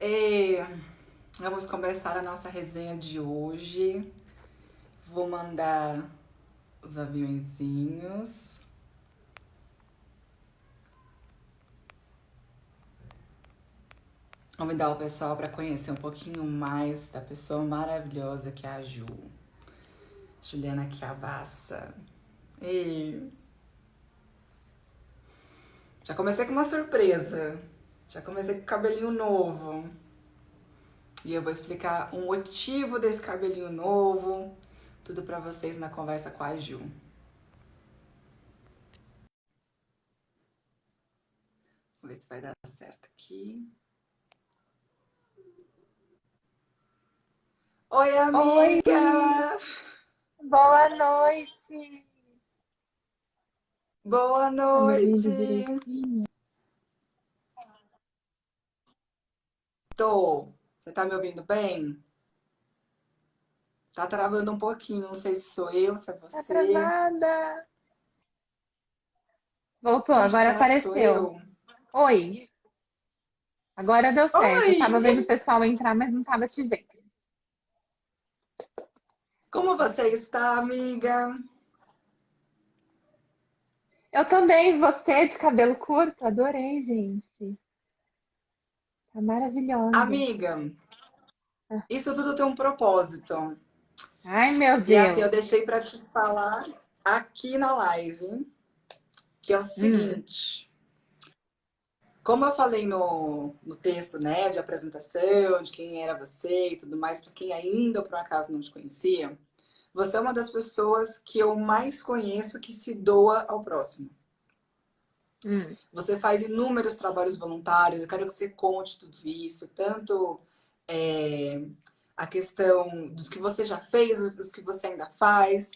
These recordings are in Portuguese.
E vamos começar a nossa resenha de hoje. Vou mandar os aviõezinhos. Convidar o pessoal para conhecer um pouquinho mais da pessoa maravilhosa que é a Ju. Juliana Chiavassa. E já comecei com uma surpresa. Já comecei com cabelinho novo. E eu vou explicar o motivo desse cabelinho novo. Tudo para vocês na conversa com a Ju. Vamos ver se vai dar certo aqui. Oi, Oi, amiga! boa noite. Boa Tá me noite! ouvindo direitinho? Tô. Você tá me ouvindo bem? Tá travando um pouquinho, não sei se sou eu, se é Tá você. travada. Voltou, Ixi, agora será que sou apareceu. eu? Oi, agora deu certo. Eu tava vendo o Oi! pessoal entrar, mas não tava te vendo. Como você está, amiga? Eu também, você de cabelo curto, adorei, gente. Tá maravilhosa. Amiga, isso tudo tem um propósito. Ai, meu E assim, eu Deus. deixei pra te falar aqui na live, que é o Hum, seguinte. Como eu falei no texto, né, de apresentação, de quem era você e tudo mais, para quem ainda por um acaso não te conhecia, você é uma das pessoas que eu mais conheço que se doa ao próximo. hum. Você faz inúmeros trabalhos voluntários, eu quero que você conte tudo isso, tanto é, a questão dos que você já fez, dos que você ainda faz,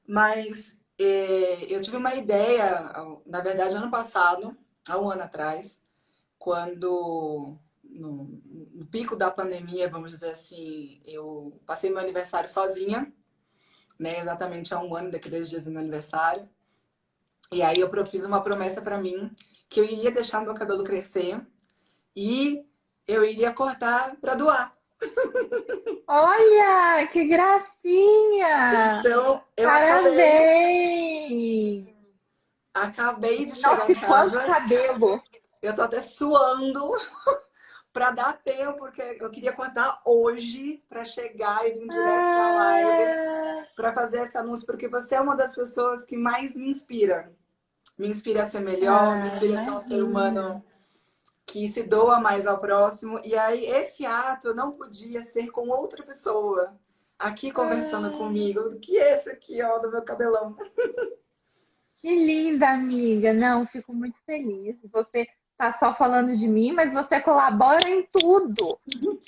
mas eu tive uma ideia, na verdade, ano passado, há um ano atrás, quando no pico da pandemia, vamos dizer assim, eu passei meu aniversário sozinha, né? Exatamente há um ano, daqui a 2 dias do meu aniversário. E aí eu fiz uma promessa para mim que eu iria deixar meu cabelo crescer e eu iria cortar para doar. Olha, que gracinha! Então eu Parabéns! acabei de chegar Nossa, em e quanto casa. cabelo! Eu tô até suando para dar tempo, porque eu queria cortar hoje para chegar e vir direto para a live Ah, para fazer esse anúncio, porque você é uma das pessoas que mais me inspira. Me inspira a ser melhor, me inspira a ser um ser imagina. humano que se doa mais ao próximo. E aí, esse ato não podia ser com outra pessoa aqui conversando Ah, comigo do que esse aqui, ó, do meu cabelão. que linda, amiga. Não, fico muito feliz. Você tá só falando de mim, mas você colabora em tudo.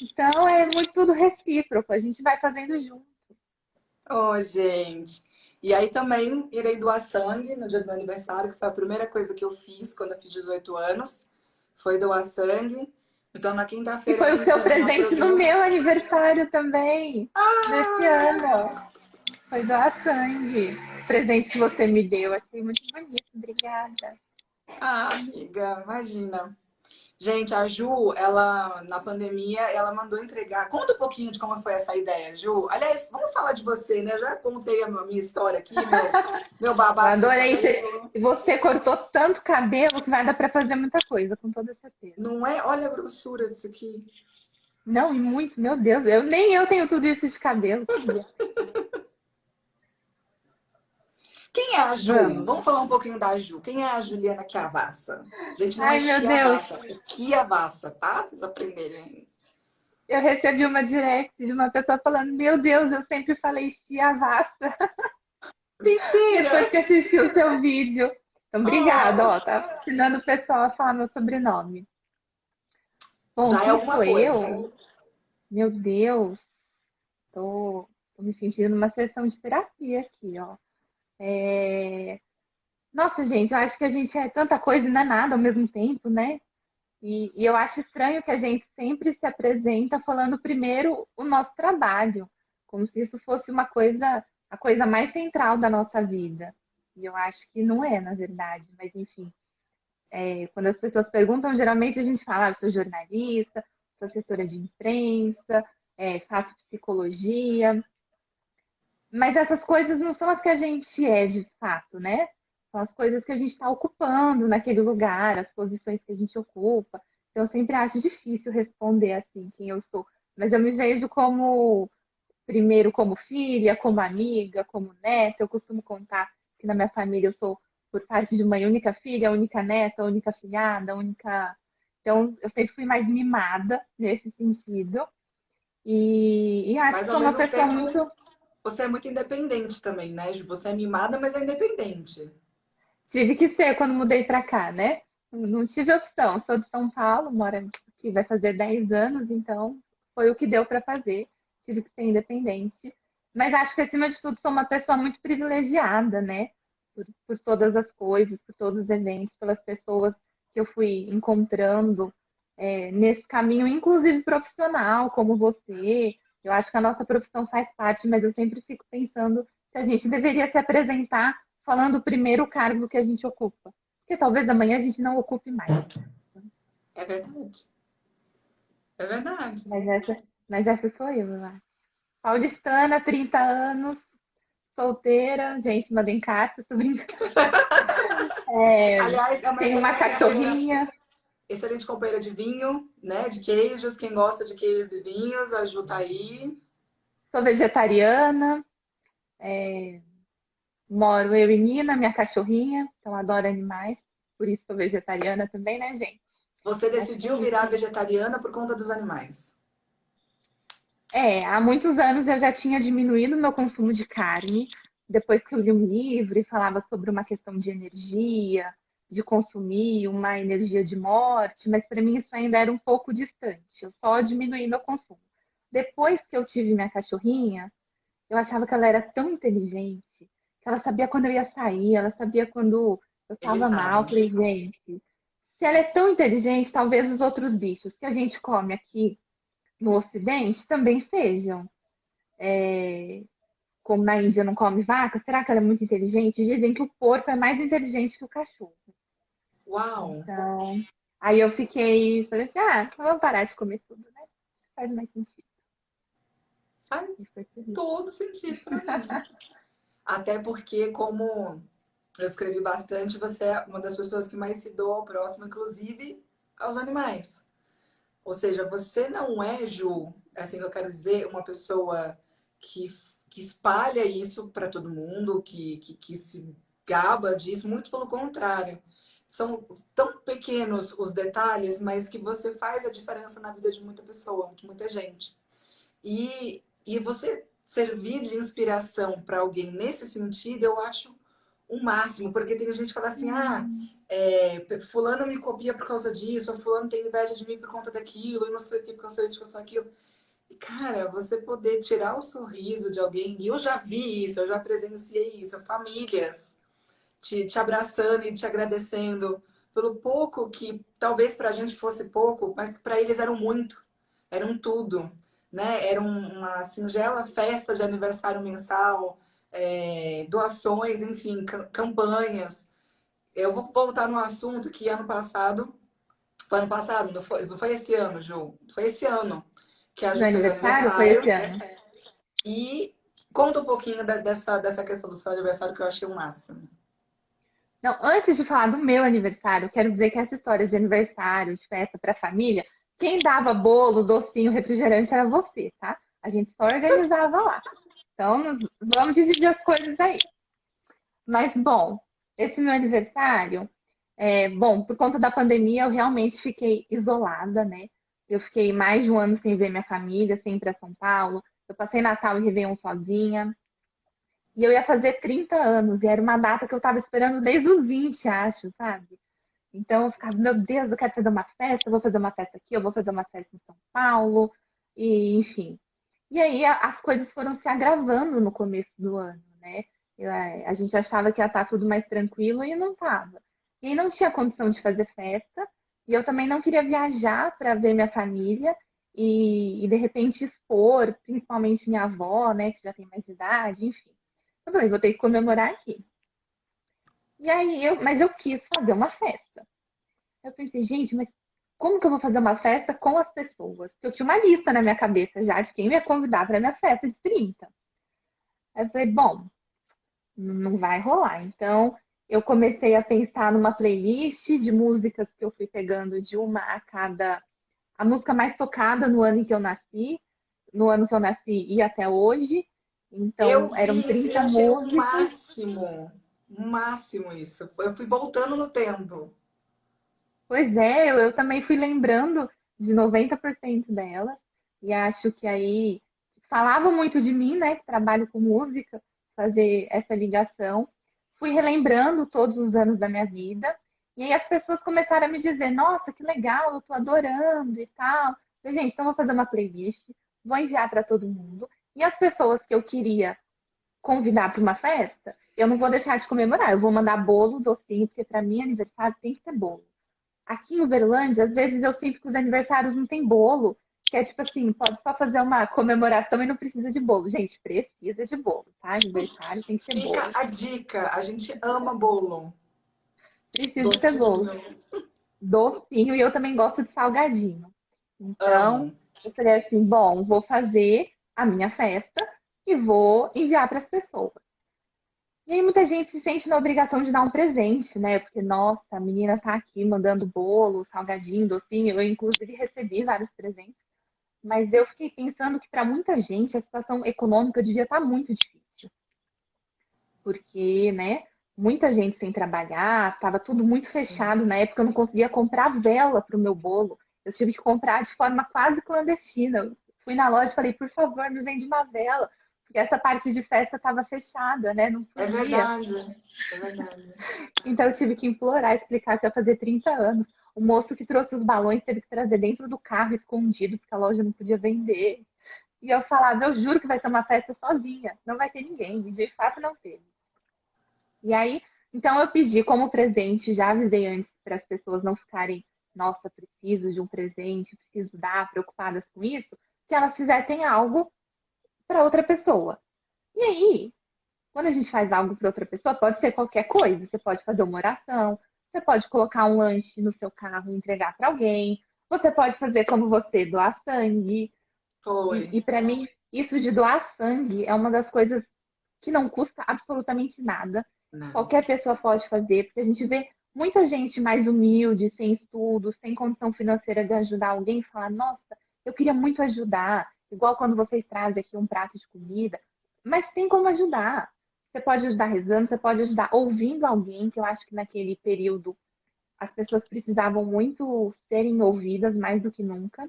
Então é muito tudo recíproco. A gente vai fazendo junto. Oh, gente. E aí também irei doar sangue no dia do meu aniversário, que foi a primeira coisa que eu fiz quando eu fiz 18 anos. Foi doar sangue. Então, na E quinta-feira, foi o assim que seu terminar o presente no programa. meu aniversário também, desse ano. Foi doar sangue. Presente que você me deu. Achei muito bonito. Obrigada. Ah, amiga, imagina. Gente, a Ju, ela, na pandemia, ela mandou entregar. Conta um pouquinho de como foi essa ideia, Ju. Aliás, vamos falar de você, né? Eu já contei a minha história aqui, meu Eu babado do adorei. cabelo. Você cortou tanto cabelo que vai dar para fazer muita coisa, com toda certeza. Não é? Olha a grossura disso aqui. Não, e muito, meu Deus, nem eu tenho tudo isso de cabelo, sabia? Quem é a Ju? Vamos. Vamos falar um pouquinho da Ju. Quem é a Juliana Chiavassa? Gente, não é Ai, meu Deus, Chiavassa, é Chiavassa, tá? Vocês aprenderem. eu recebi uma direct de uma pessoa falando, meu Deus, eu sempre falei Chia Vasta Mentira! depois que assisti o seu vídeo. Então, obrigada, Oh, ó, tá ensinando o pessoal a falar meu sobrenome. Bom, já é quem alguma sou coisa. eu? Meu Deus, tô me sentindo numa sessão de terapia aqui, ó. Nossa, gente, eu acho que a gente é tanta coisa e não é nada ao mesmo tempo, né? E eu acho estranho que a gente sempre se apresenta falando primeiro o nosso trabalho, como se isso fosse uma coisa, a coisa mais central da nossa vida. E eu acho que não é, na verdade. Mas, enfim, quando as pessoas perguntam, geralmente a gente fala, ah, eu sou jornalista, sou assessora de imprensa, faço psicologia, mas essas coisas não são as que a gente é de fato, né? São as coisas que a gente está ocupando naquele lugar, as posições que a gente ocupa. Então, eu sempre acho difícil responder assim quem eu sou. Mas eu me vejo como, primeiro, como filha, como amiga, como neta. Eu costumo contar que na minha família eu sou, por parte de mãe, única filha, única neta, única filhada, única. Então, eu sempre fui mais mimada nesse sentido. E acho que Mas ao sou uma mesmo pessoa tempo, muito. você é muito independente também, né? Você é mimada, mas é independente. Tive que ser quando mudei para cá, né? Não tive opção. Sou de São Paulo, moro aqui, vai fazer 10 anos, então foi o que deu para fazer. Tive que ser independente. Mas acho que, acima de tudo, sou uma pessoa muito privilegiada, né? Por todas as coisas, por todos os eventos, pelas pessoas que eu fui encontrando nesse caminho, inclusive profissional, como você. Eu acho que a nossa profissão faz parte, mas eu sempre fico pensando que a gente deveria se apresentar falando o primeiro cargo que a gente ocupa. Porque talvez amanhã a gente não ocupe mais. É verdade. É verdade. Mas essa sou eu acho. Paulistana, 30 anos, solteira, gente, mandem carta, tô brincando. Aliás, é uma Tenho uma cachorrinha, excelente companheira de vinho, né? De queijos. Quem gosta de queijos e vinhos, a Ju tá aí. sou vegetariana, moro eu e Nina, minha cachorrinha, então adoro animais, por isso sou vegetariana também, né, gente? Você Acho que decidiu é isso. virar vegetariana por conta dos animais. Há muitos anos eu já tinha diminuído o meu consumo de carne, depois que eu li um livro e falava sobre uma questão de energia, de consumir uma energia de morte, mas para mim isso ainda era um pouco distante. Eu só diminuí meu consumo. Depois que eu tive minha cachorrinha, eu achava que ela era tão inteligente, que ela sabia quando eu ia sair, ela sabia quando eu Eles estava mal. Eu sabem. falei, gente, se ela é tão inteligente, talvez os outros bichos que a gente come aqui no Ocidente também sejam. Como na Índia não come vaca, será que ela é muito inteligente? Dizem que o porco é mais inteligente que o cachorro. Uau! Então, aí eu falei assim, vamos parar de comer tudo, né? Faz mais sentido. Faz E foi por isso. todo sentido pra mim. Até porque, como eu escrevi bastante, você é uma das pessoas que mais se doa ao próximo, inclusive aos animais. Ou seja, você não é, Ju, é assim que eu quero dizer, uma pessoa que, que espalha isso para todo mundo, que se gaba disso, muito pelo contrário. São tão pequenos os detalhes, mas que você faz a diferença na vida de muita pessoa, de muita gente. E você servir de inspiração para alguém nesse sentido, eu acho o máximo, porque tem gente que fala assim, fulano me copia por causa disso, ou fulano tem inveja de mim por conta daquilo, eu não sei o que, porque eu sou isso, porque eu sou aquilo. E, cara, você poder tirar o sorriso de alguém, e eu já vi isso, eu já presenciei isso, famílias te abraçando e te agradecendo pelo pouco que talvez pra gente fosse pouco, mas para eles eram muito, eram tudo, né? Era uma singela festa de aniversário mensal, doações, enfim, campanhas. Eu vou voltar no assunto que ano passado, não foi esse ano, Ju, foi esse ano que a Meu Ju fez aniversário foi aniversário esse ano. e conta um pouquinho dessa questão do seu aniversário que eu achei o máximo. Não, antes de falar do meu aniversário, quero dizer que essa história de aniversário, de festa para a família, quem dava bolo, docinho, refrigerante era você, tá? A gente só organizava lá. Então, vamos dividir as coisas aí. Mas, bom, esse meu aniversário, bom, por conta da pandemia, eu realmente fiquei isolada, né? Eu fiquei mais de um ano sem ver minha família, sem ir para São Paulo. Eu passei Natal e Réveillon sozinha. E eu ia fazer 30 anos, e era uma data que eu tava esperando desde os 20, acho, sabe? Então eu ficava, meu Deus, eu quero fazer uma festa, eu vou fazer uma festa aqui, eu vou fazer uma festa em São Paulo, e enfim. E aí as coisas foram se agravando no começo do ano, né? A gente achava que ia estar tudo mais tranquilo e não estava. E aí não tinha condição de fazer festa, e eu também não queria viajar para ver minha família e de repente expor, principalmente minha avó, né, que já tem mais idade, enfim. Eu falei, vou ter que comemorar aqui. E aí mas eu quis fazer uma festa. Eu pensei, gente, mas como que eu vou fazer uma festa com as pessoas? Porque eu tinha uma lista na minha cabeça já de quem eu ia convidar para minha festa de 30. Aí eu falei, bom, não vai rolar. Então, eu comecei a pensar numa playlist de músicas que eu fui pegando de uma a cada. A música mais tocada no ano em que eu nasci, no ano que eu nasci e até hoje. Eu Então, eram vi isso e 30 achei músicas. o máximo isso. Eu fui voltando no tempo. Pois é, eu também fui lembrando de 90% delas. E acho que aí falava muito de mim, né, que trabalho com música, fazer essa ligação. Fui relembrando todos os anos da minha vida. E aí as pessoas começaram a me dizer, nossa, que legal, eu tô adorando e tal. Falei, gente, então vou fazer uma playlist, vou enviar para todo mundo. E as pessoas que eu queria convidar para uma festa, eu não vou deixar de comemorar. Eu vou mandar bolo, docinho, porque para mim aniversário tem que ter bolo. Aqui em Uberlândia, às vezes eu sinto que os aniversários não tem bolo, que é tipo assim, pode só fazer uma comemoração e não precisa de bolo. Gente, precisa de bolo, tá? Aniversário tem que ter Fica bolo. a dica, a gente ama bolo. Precisa ter bolo. Docinho, Docinho e eu também gosto de salgadinho. Então, amo. eu falei assim, bom, vou fazer a minha festa e vou enviar para as pessoas. E aí muita gente se sente na obrigação de dar um presente, né? Porque, nossa, a menina tá aqui mandando bolo, salgadinho, docinho. Eu, inclusive, recebi vários presentes. Mas eu fiquei pensando que para muita gente a situação econômica devia estar muito difícil. Porque, né, muita gente sem trabalhar, estava tudo muito fechado. Na época eu não conseguia comprar vela para o meu bolo. Eu tive que comprar de forma quase clandestina. Eu fui na loja e falei, por favor, me vende uma vela. Porque essa parte de festa estava fechada, né? Não É podia. verdade, é verdade. Então eu tive que implorar, explicar que ia fazer 30 anos. O moço que trouxe os balões teve que trazer dentro do carro escondido, porque a loja não podia vender. E eu falava, eu juro que vai ser uma festa sozinha, não vai ter ninguém. E de fato não teve. E aí, então eu pedi como presente, já avisei antes para as pessoas não ficarem, nossa, preciso de um presente, preciso dar, preocupadas com isso, que elas fizessem algo para outra pessoa. E aí, quando a gente faz algo para outra pessoa, pode ser qualquer coisa. Você pode fazer uma oração, você pode colocar um lanche no seu carro e entregar para alguém, você pode fazer como você, doar sangue. Foi. E para mim, isso de doar sangue é uma das coisas que não custa absolutamente nada. Nada. Qualquer pessoa pode fazer, porque a gente vê muita gente mais humilde, sem estudo, sem condição financeira de ajudar alguém e falar: nossa, eu queria muito ajudar, igual quando vocês trazem aqui um prato de comida, mas tem como ajudar. Você pode ajudar rezando, você pode ajudar ouvindo alguém, que eu acho que naquele período as pessoas precisavam muito serem ouvidas mais do que nunca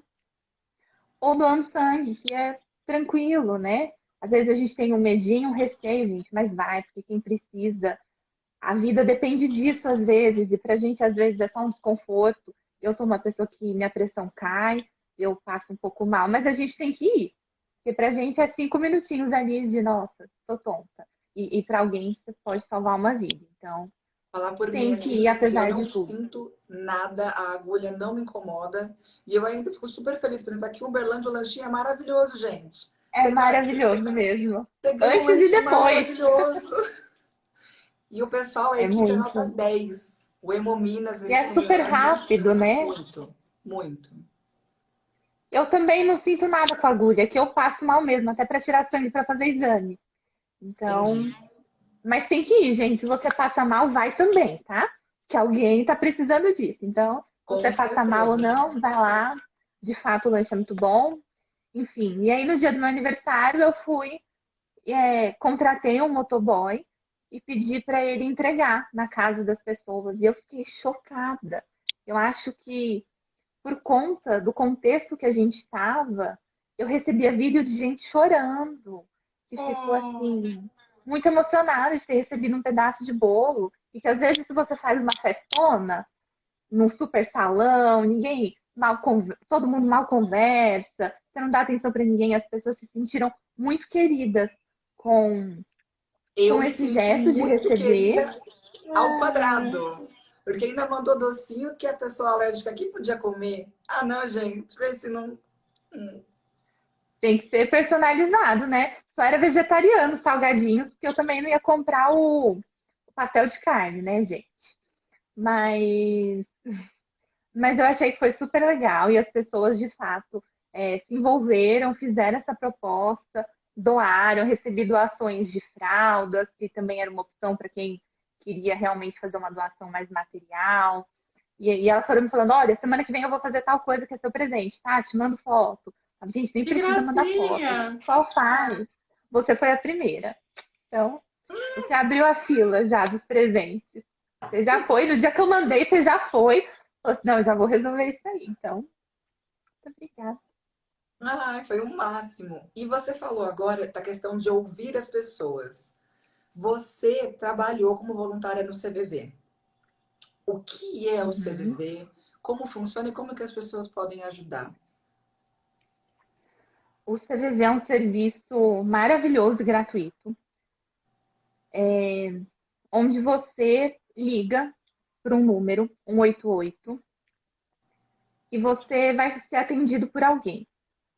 ou doando sangue, que é tranquilo, né? Às vezes a gente tem um medinho, um receio, gente, mas vai, porque quem precisa. A vida depende disso às vezes, e pra gente às vezes é só um desconforto. Eu sou uma pessoa que minha pressão cai, eu passo um pouco mal, mas a gente tem que ir. Porque pra gente é 5 minutinhos ali de, nossa, tô tonta. E para alguém você pode salvar uma vida. Então, Falar por mim, tem que ir assim, eu apesar de não tudo. sinto nada, a agulha não me incomoda. E eu ainda fico super feliz. Por exemplo, aqui em Uberlândia o lanchinho é maravilhoso, gente. É maravilhoso mesmo. Você ganha um Antes e lanchinho depois. maravilhoso. E o pessoal, a É equipe é nota muito. 10. O Hemominas E aqui é em super Uberlândia, rápido, né? muito, muito. Eu também não sinto nada com a agulha, que eu passo mal mesmo, até para tirar sangue para fazer exame. Entendi. Então, mas tem que ir, gente. Se você passa mal, vai também, tá? Que alguém tá precisando disso. Então, se Com você passa mal ou certeza. não, vai lá. De fato, o lanche é muito bom. Enfim, e aí no dia do meu aniversário eu fui, contratei um motoboy e pedi para ele entregar na casa das pessoas. E eu fiquei chocada. Eu acho que por conta do contexto que a gente estava, eu recebia vídeo de gente chorando, que ficou Oh, assim, muito emocionada de ter recebido um pedaço de bolo. E que às vezes, se você faz uma festona num super salão, ninguém todo mundo mal conversa, você não dá atenção para ninguém, as pessoas se sentiram muito queridas com, eu com me esse senti gesto de muito receber. querida ao quadrado. Porque ainda mandou docinho que a pessoa alérgica aqui podia comer. Ah, não, gente. Vê se não. Tem que ser personalizado, né? Só era vegetariano, salgadinhos, porque eu também não ia comprar o pastel de carne, né, gente? Mas, Mas eu achei que foi super legal e as pessoas, de fato, se envolveram, fizeram essa proposta, doaram, recebi doações de fraldas, que também era uma opção para quem queria realmente fazer uma doação mais material. E elas foram me falando, olha, semana que vem eu vou fazer tal coisa que é seu presente, tá? Te mando foto. A gente nem Que precisa mandar foto, a gracinha! gente só faz. Você foi a primeira. Então, você abriu a fila já dos presentes. Você já foi, no dia que eu mandei, você já foi. Falou assim, não, eu já vou resolver isso aí. Então, muito obrigada. Ai, foi o máximo. E você falou agora da questão de ouvir as pessoas. Você trabalhou como voluntária no CVV. O que é o Uhum. CVV? Como funciona e como que as pessoas podem ajudar? O CVV é um serviço maravilhoso e gratuito, onde você liga para um número, 188, e você vai ser atendido por alguém.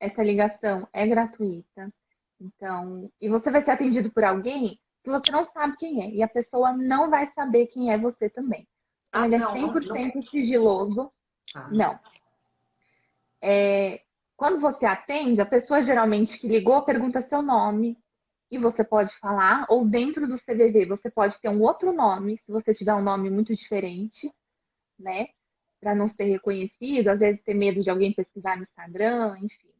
Essa ligação é gratuita. Então, e você vai ser atendido por alguém que você não sabe quem é, e a pessoa não vai saber quem é você também. Então, Ah, ele é não, não, não. 100% sigiloso. Ah, Não. Quando você atende, a pessoa geralmente que ligou pergunta seu nome, e você pode falar, ou dentro do CVV você pode ter um outro nome, se você tiver um nome muito diferente, né? Para não ser reconhecido, às vezes ter medo de alguém pesquisar no Instagram, enfim.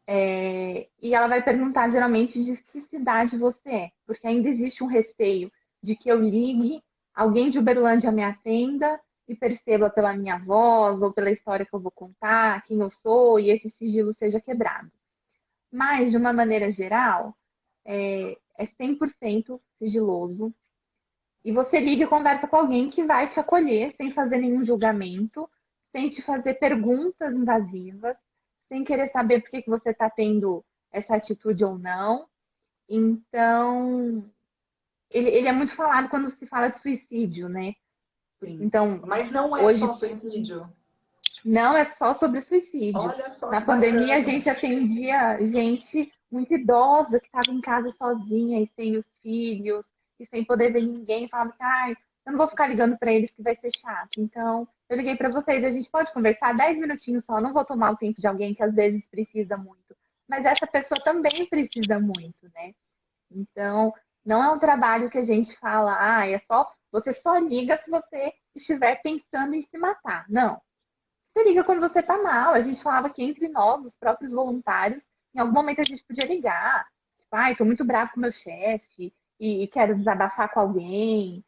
E ela vai perguntar geralmente de que cidade você é, porque ainda existe um receio de que eu ligue, alguém de Uberlândia me atenda e perceba pela minha voz ou pela história que eu vou contar quem eu sou e esse sigilo seja quebrado. Mas, de uma maneira geral, é 100% sigiloso. E você liga e conversa com alguém que vai te acolher sem fazer nenhum julgamento, sem te fazer perguntas invasivas, sem querer saber por que você está tendo essa atitude ou não. Então, ele é muito falado quando se fala de suicídio, né? sim. Então, Mas não é hoje só suicídio. não é só sobre suicídio. Olha só Na que pandemia, a bacana. gente atendia gente muito idosa que estava em casa sozinha e sem os filhos e sem poder ver ninguém. Falava assim, ai, eu não vou ficar ligando para eles que vai ser chato. Então, eu liguei para vocês, a gente pode conversar 10 minutinhos só, não vou tomar o tempo de alguém que às vezes precisa muito. Mas essa pessoa também precisa muito, né? Então, não é um trabalho que a gente fala, ah, é só, você só liga se você estiver pensando em se matar. Não, você liga quando você tá mal. A gente falava que entre nós, os próprios voluntários, em algum momento a gente podia ligar. Tipo, ai, tô muito bravo com meu chefe e quero desabafar com alguém.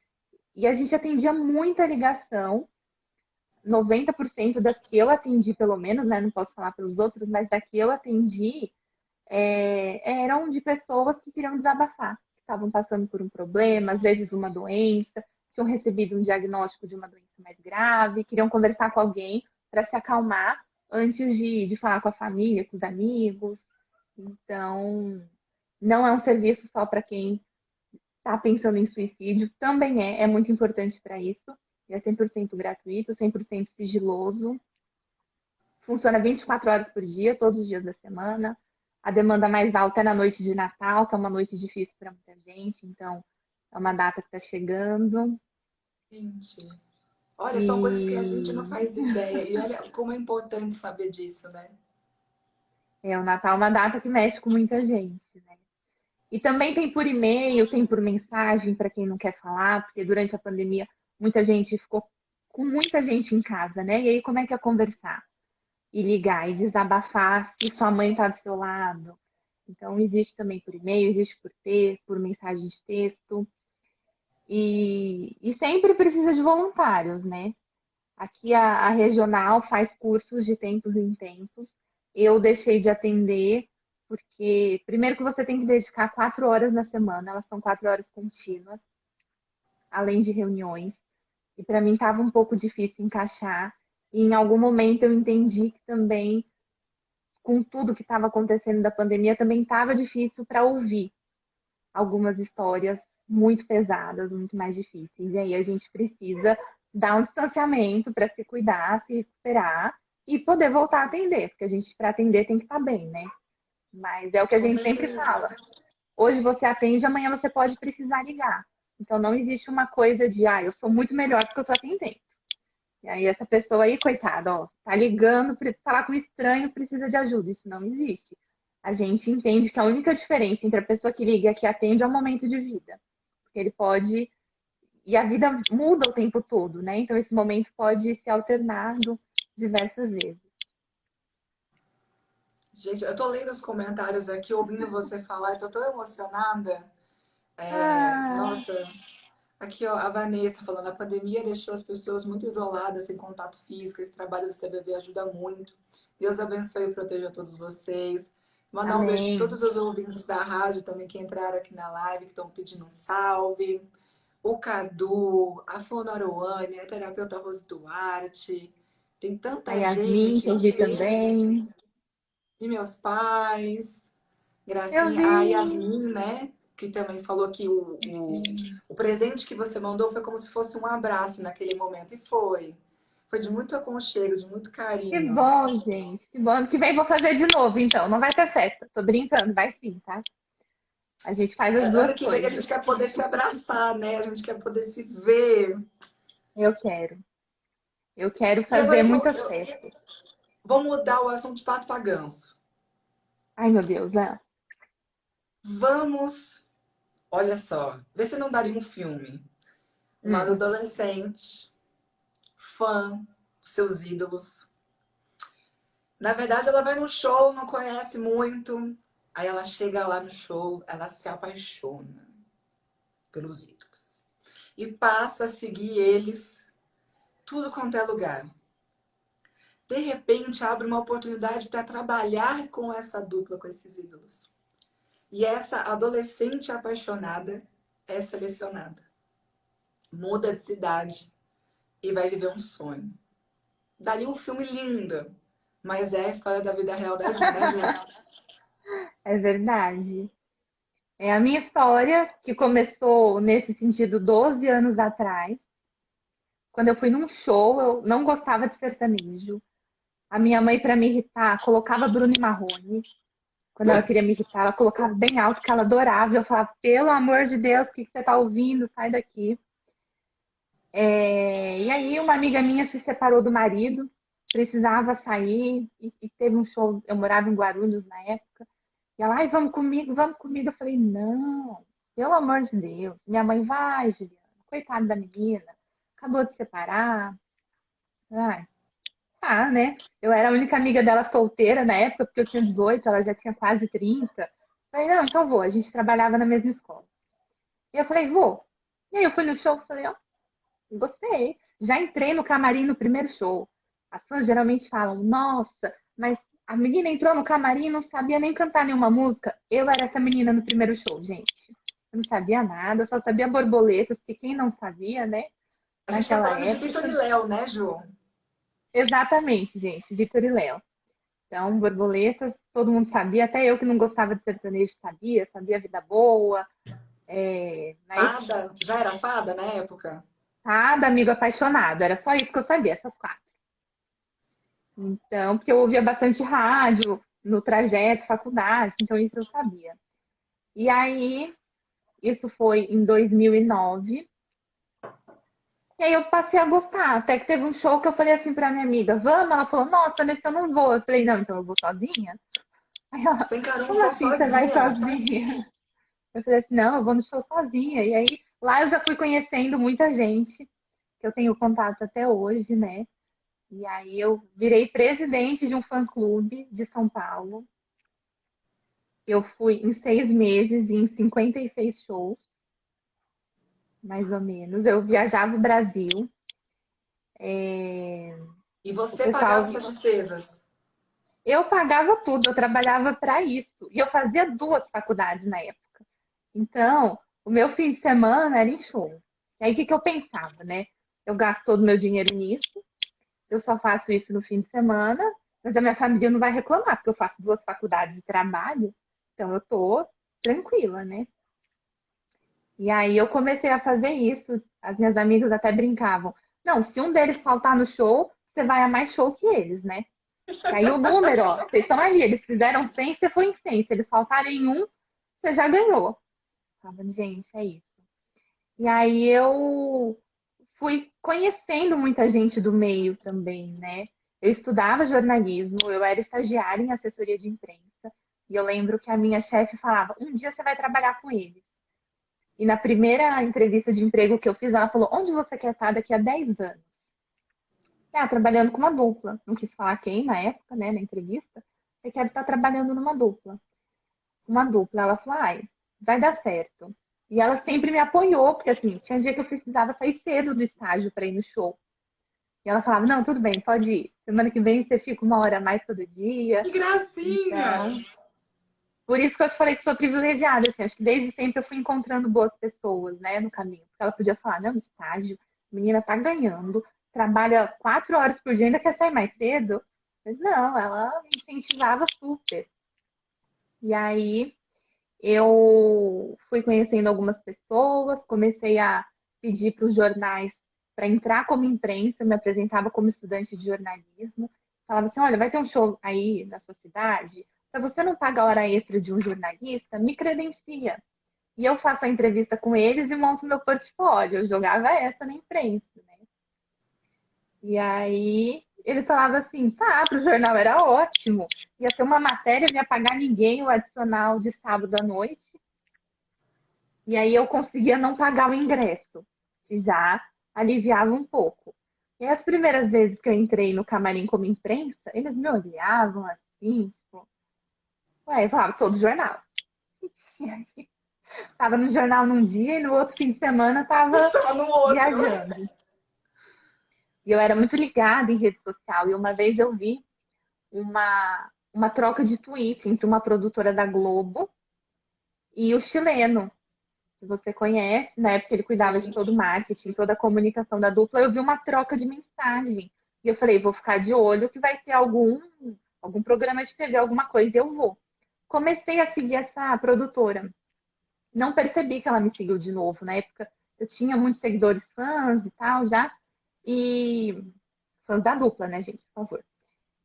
E a gente atendia muita ligação. 90% das que eu atendi, pelo menos, né? Não posso falar pelos outros, mas da que eu atendi, eram de pessoas que queriam desabafar, que estavam passando por um problema, às vezes uma doença, tinham recebido um diagnóstico de uma doença mais grave, queriam conversar com alguém para se acalmar antes de falar com a família, com os amigos. Então, não é um serviço só para quem está pensando em suicídio, também é muito importante para isso. É 100% gratuito, 100% sigiloso. Funciona 24 horas por dia, todos os dias da semana. A demanda mais alta é na noite de Natal, que é uma noite difícil para muita gente, então é uma data que está chegando. Gente, olha, são coisas que a gente não E faz ideia. E olha como é importante saber disso, né? o Natal é uma data que mexe com muita gente, né? E também tem por e-mail, tem por mensagem para quem não quer falar, porque durante a pandemia muita gente ficou com muita gente em casa, né? E aí como é que é conversar? E ligar e desabafar se sua mãe está do seu lado. Então, existe também por e-mail, existe por mensagem de texto. E sempre precisa de voluntários, né? Aqui a regional faz cursos de tempos em tempos. Eu deixei de atender porque, primeiro, que você tem que dedicar 4 horas na semana, elas são 4 horas contínuas, além de reuniões. E para mim estava um pouco difícil encaixar. E em algum momento eu entendi que também com tudo que estava acontecendo da pandemia, também estava difícil para ouvir algumas histórias muito pesadas, muito mais difíceis. E aí a gente precisa dar um distanciamento para se cuidar, se recuperar e poder voltar a atender, porque a gente, para atender, tem que estar bem, né? Mas é o que a Com gente sempre certeza. fala. Hoje você atende, amanhã você pode precisar ligar. Então não existe uma coisa de, ah, eu sou muito melhor porque eu estou atendendo. E aí essa pessoa aí, coitada, ó, tá ligando, falar com um estranho, precisa de ajuda. Isso não existe. A gente entende que a única diferença entre a pessoa que liga e a que atende é o momento de vida. Porque ele pode. E a vida muda o tempo todo, né? Então esse momento pode ser alternado diversas vezes. Gente, eu tô lendo os comentários aqui, ouvindo você falar, eu tô tão emocionada. Ah, Nossa, aqui ó, a Vanessa falando, a pandemia deixou as pessoas muito isoladas, sem contato físico, esse trabalho do CVV ajuda muito. Deus abençoe e proteja todos vocês. Mandar um beijo para amém. todos os ouvintes da rádio também que entraram aqui na live, que estão pedindo um salve. O Cadu, a Fonoruane, a terapeuta Rose Duarte. Tem A tanta Yasmin, que gente eu vi aqui. também. E meus pais. Eu Gracinha, a vi. Yasmin, né? Que também falou que o presente que você mandou foi como se fosse um abraço naquele momento. E foi. Foi de muito aconchego, de muito Que carinho. bom, gente. Que bom. Ano que vem vou fazer de novo, então. Não vai ter festa. Tô brincando, vai sim, tá? A gente faz as Ano duas que vem a coisas. gente quer poder se abraçar, né? A gente quer poder se ver. Eu quero. Eu quero E agora fazer muitas eu festas. vou mudar o assunto de pato para ganso. Ai, meu Deus, né? Vamos, olha só, ver se não daria um filme. Uma Hum. adolescente, fã dos seus ídolos. Na verdade, ela vai no show, não conhece muito. Aí ela chega lá no show, ela se apaixona pelos ídolos. E passa a seguir eles tudo quanto é lugar. De repente, abre uma oportunidade para trabalhar com essa dupla, com esses ídolos. E essa adolescente apaixonada é selecionada. Muda de cidade e vai viver um sonho. Daria um filme lindo, mas é a história da vida real da Ju, né, Ju? É verdade. É a minha história, que começou nesse sentido 12 anos atrás, quando eu fui num show, eu não gostava de sertanejo. A minha mãe, para me irritar, colocava Bruno e Marrone. Quando ela queria me irritar, ela colocava bem alto, que ela adorava. E eu falava, pelo amor de Deus, o que você tá ouvindo? Sai daqui. E aí, uma amiga minha se separou do marido, precisava sair, e teve um show. Eu morava em Guarulhos na época. E ela, ai, vamos comigo, vamos comigo. Eu falei, não, pelo amor de Deus. Minha mãe, vai, Juliana, coitada da menina, acabou de separar. Ai, tá, né? Eu era a única amiga dela solteira na época, porque eu tinha 18, ela já tinha quase 30. Falei, não, então vou. A gente trabalhava na mesma escola. E eu falei, vou. E aí eu fui no show, falei, ó, gostei. Já entrei no camarim no primeiro show. As fãs geralmente falam, nossa, mas a menina entrou no camarim e não sabia nem cantar nenhuma música. Eu era essa menina no primeiro show, gente. Eu não sabia nada, eu só sabia borboletas, porque quem não sabia, né? A gente tá Naquela falando de Vitor e época. Léo, né, Ju? Exatamente, gente, Vitor e Léo. Então, borboletas, todo mundo sabia, até eu que não gostava de sertanejo sabia, sabia Vida Boa, mas Fada, já era fada na época? cada amigo apaixonado, era só isso que eu sabia, essas quatro. Então, porque eu ouvia bastante rádio no trajeto, faculdade, então isso eu sabia. E aí, isso foi em 2009, e aí eu passei a gostar, até que teve um show que eu falei assim pra minha amiga, vamos? Ela falou, nossa, nesse eu não vou. Eu falei, não, então eu vou sozinha? Aí ela, Você encarou um como show assim você vai sozinha. sozinha? Eu falei assim, não, eu vou no show sozinha. E aí, lá eu já fui conhecendo muita gente, que eu tenho contato até hoje, né? E aí eu virei presidente de um fã-clube de São Paulo. Eu fui em 6 meses em 56 shows, mais ou menos. Eu viajava o Brasil. E O você pagava pessoal, essas despesas. eu pagava tudo, eu trabalhava para isso. E eu fazia 2 faculdades na época. Então, o meu fim de semana era em show. E aí, o que que eu pensava, né? Eu gasto todo o meu dinheiro nisso, eu só faço isso no fim de semana, mas a minha família não vai reclamar, porque eu faço 2 faculdades de trabalho, então eu tô tranquila, né? E aí eu comecei a fazer isso, as minhas amigas até brincavam. Não, se um deles faltar no show, você vai a mais show que eles, né? E aí o número, ó, vocês estão aí, eles fizeram 100, você foi em 100. Se eles faltarem em um, você já ganhou. Eu falava, gente, é isso. E aí eu fui conhecendo muita gente do meio também, né? Eu estudava jornalismo, eu era estagiária em assessoria de imprensa, e eu lembro que a minha chefe falava: um dia você vai trabalhar com ele. E na primeira entrevista de emprego que eu fiz, ela falou: onde você quer estar daqui a 10 anos? Ah, trabalhando com uma dupla. Não quis falar quem na época, né, na entrevista. Eu quero estar trabalhando numa dupla. Uma dupla. Ela falou: ai, vai dar certo. E ela sempre me apoiou, porque assim, tinha dia que eu precisava sair cedo do estágio para ir no show. E ela falava: não, tudo bem, pode ir. Semana que vem você fica uma hora a mais todo dia. Que gracinha! Então, por isso que eu te falei que sou privilegiada, assim, acho que desde sempre eu fui encontrando boas pessoas, né, no caminho. Porque ela podia falar: não, estágio, a menina tá ganhando, trabalha 4 horas por dia, ainda quer sair mais cedo. Mas não, ela me incentivava super. E aí eu fui conhecendo algumas pessoas, comecei a pedir para os jornais para entrar como imprensa, eu me apresentava como estudante de jornalismo, falava assim: olha, vai ter um show aí na sua cidade, para você não pagar hora extra de um jornalista, me credencia. E eu faço a entrevista com eles e monto meu portfólio. Eu jogava essa na imprensa, né? E aí eles falavam assim: tá, para o jornal era ótimo. Ia ter uma matéria, não ia pagar ninguém o adicional de sábado à noite. E aí eu conseguia não pagar o ingresso, que já aliviava um pouco. E as primeiras vezes que eu entrei no camarim como imprensa, eles me olhavam assim, tipo, ué, eu falava: todo jornal. E aí, tava no jornal num dia e no outro fim de semana tava Tava no outro. viajando. E eu era muito ligada em rede social. E uma vez eu vi uma troca de tweet entre uma produtora da Globo e o chileno, que você conhece, na época ele cuidava de Sim. todo o marketing, toda a comunicação da dupla. Eu vi uma troca de mensagem. E eu falei: vou ficar de olho que vai ter algum programa de TV, alguma coisa, e eu vou. Comecei a seguir essa produtora. Não percebi que ela me seguiu de novo. Na época eu tinha muitos seguidores fãs e tal já. E fãs da dupla, né, gente, por favor.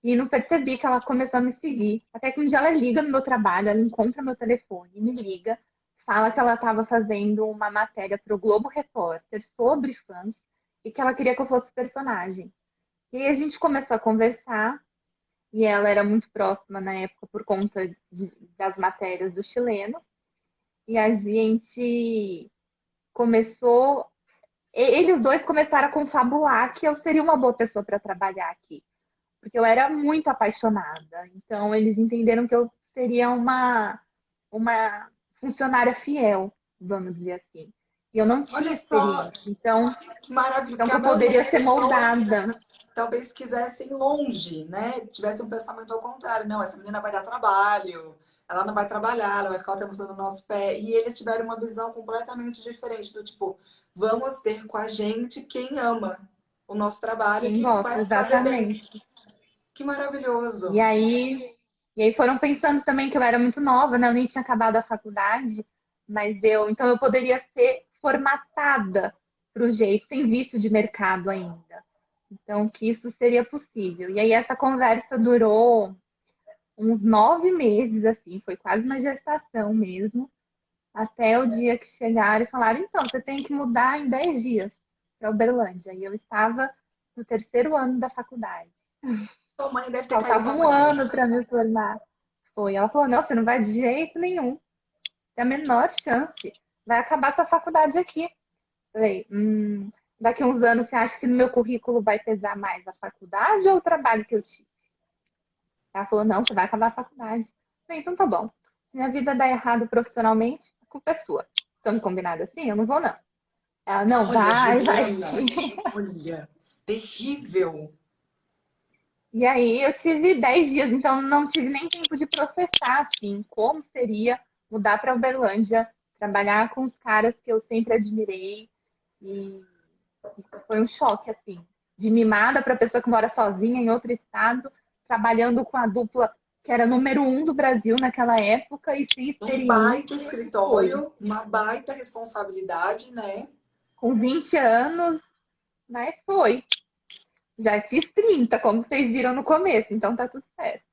E não percebi que ela começou a me seguir. Até que um dia ela liga no meu trabalho, ela encontra meu telefone, me liga, fala que ela estava fazendo uma matéria para o Globo Repórter sobre fãs e que ela queria que eu fosse personagem. E aí a gente começou a conversar, e ela era muito próxima na época por conta das matérias do chileno. E a gente começou. Eles dois começaram a confabular que eu seria uma boa pessoa para trabalhar aqui, porque eu era muito apaixonada. Então, eles entenderam que eu seria uma funcionária fiel, vamos dizer assim. E eu não tinha Olha só, experiência, então, que maravilha, então porque que a eu maioria poderia das ser pessoas moldada. talvez quisessem longe, né? Tivesse um pensamento ao contrário. Não, essa menina vai dar trabalho, ela não vai trabalhar, ela vai ficar o tempo todo no nosso pé. E eles tiveram uma visão completamente diferente do tipo, vamos ter com a gente quem ama o nosso trabalho e Quem quem gosta, vai fazer bem. exatamente. Que E maravilhoso. aí, e aí foram pensando também que eu era muito nova, né? Eu nem tinha acabado a faculdade, mas então eu poderia ser formatada para o jeito, sem vício de mercado ainda. Então, que isso seria possível. E aí essa conversa durou uns 9 meses, assim, foi quase uma gestação mesmo, até o dia que chegaram e falaram: então, você tem que mudar em 10 dias para Uberlândia. E eu estava no terceiro ano da faculdade. Sua mãe deve ter caído Faltava para um ano trás. para me formar. Foi. Ela falou: não, você não vai de jeito nenhum. Tem a menor chance. Vai acabar sua faculdade aqui. Falei: daqui a uns anos você acha que no meu currículo vai pesar mais a faculdade ou o trabalho que eu tive? Ela falou: não, você vai acabar a faculdade. Falei: então tá bom. Minha vida dá errado profissionalmente, a culpa é sua. Estamos combinados assim? Eu não vou, não. Ela: não, Olha, vai Juliana, sim. olha, terrível. E aí eu tive 10 dias, então não tive nem tempo de processar, assim, como seria mudar para Uberlândia, trabalhar com os caras que eu sempre admirei. E, e foi um choque, assim, de mimada para pessoa que mora sozinha em outro estado, trabalhando com a dupla que era número um do Brasil naquela época e sem Um baita experiência. Foi. escritório, uma baita responsabilidade, né? Com 20 anos, mas foi. Já fiz 30, como vocês viram no começo, então tá tudo certo.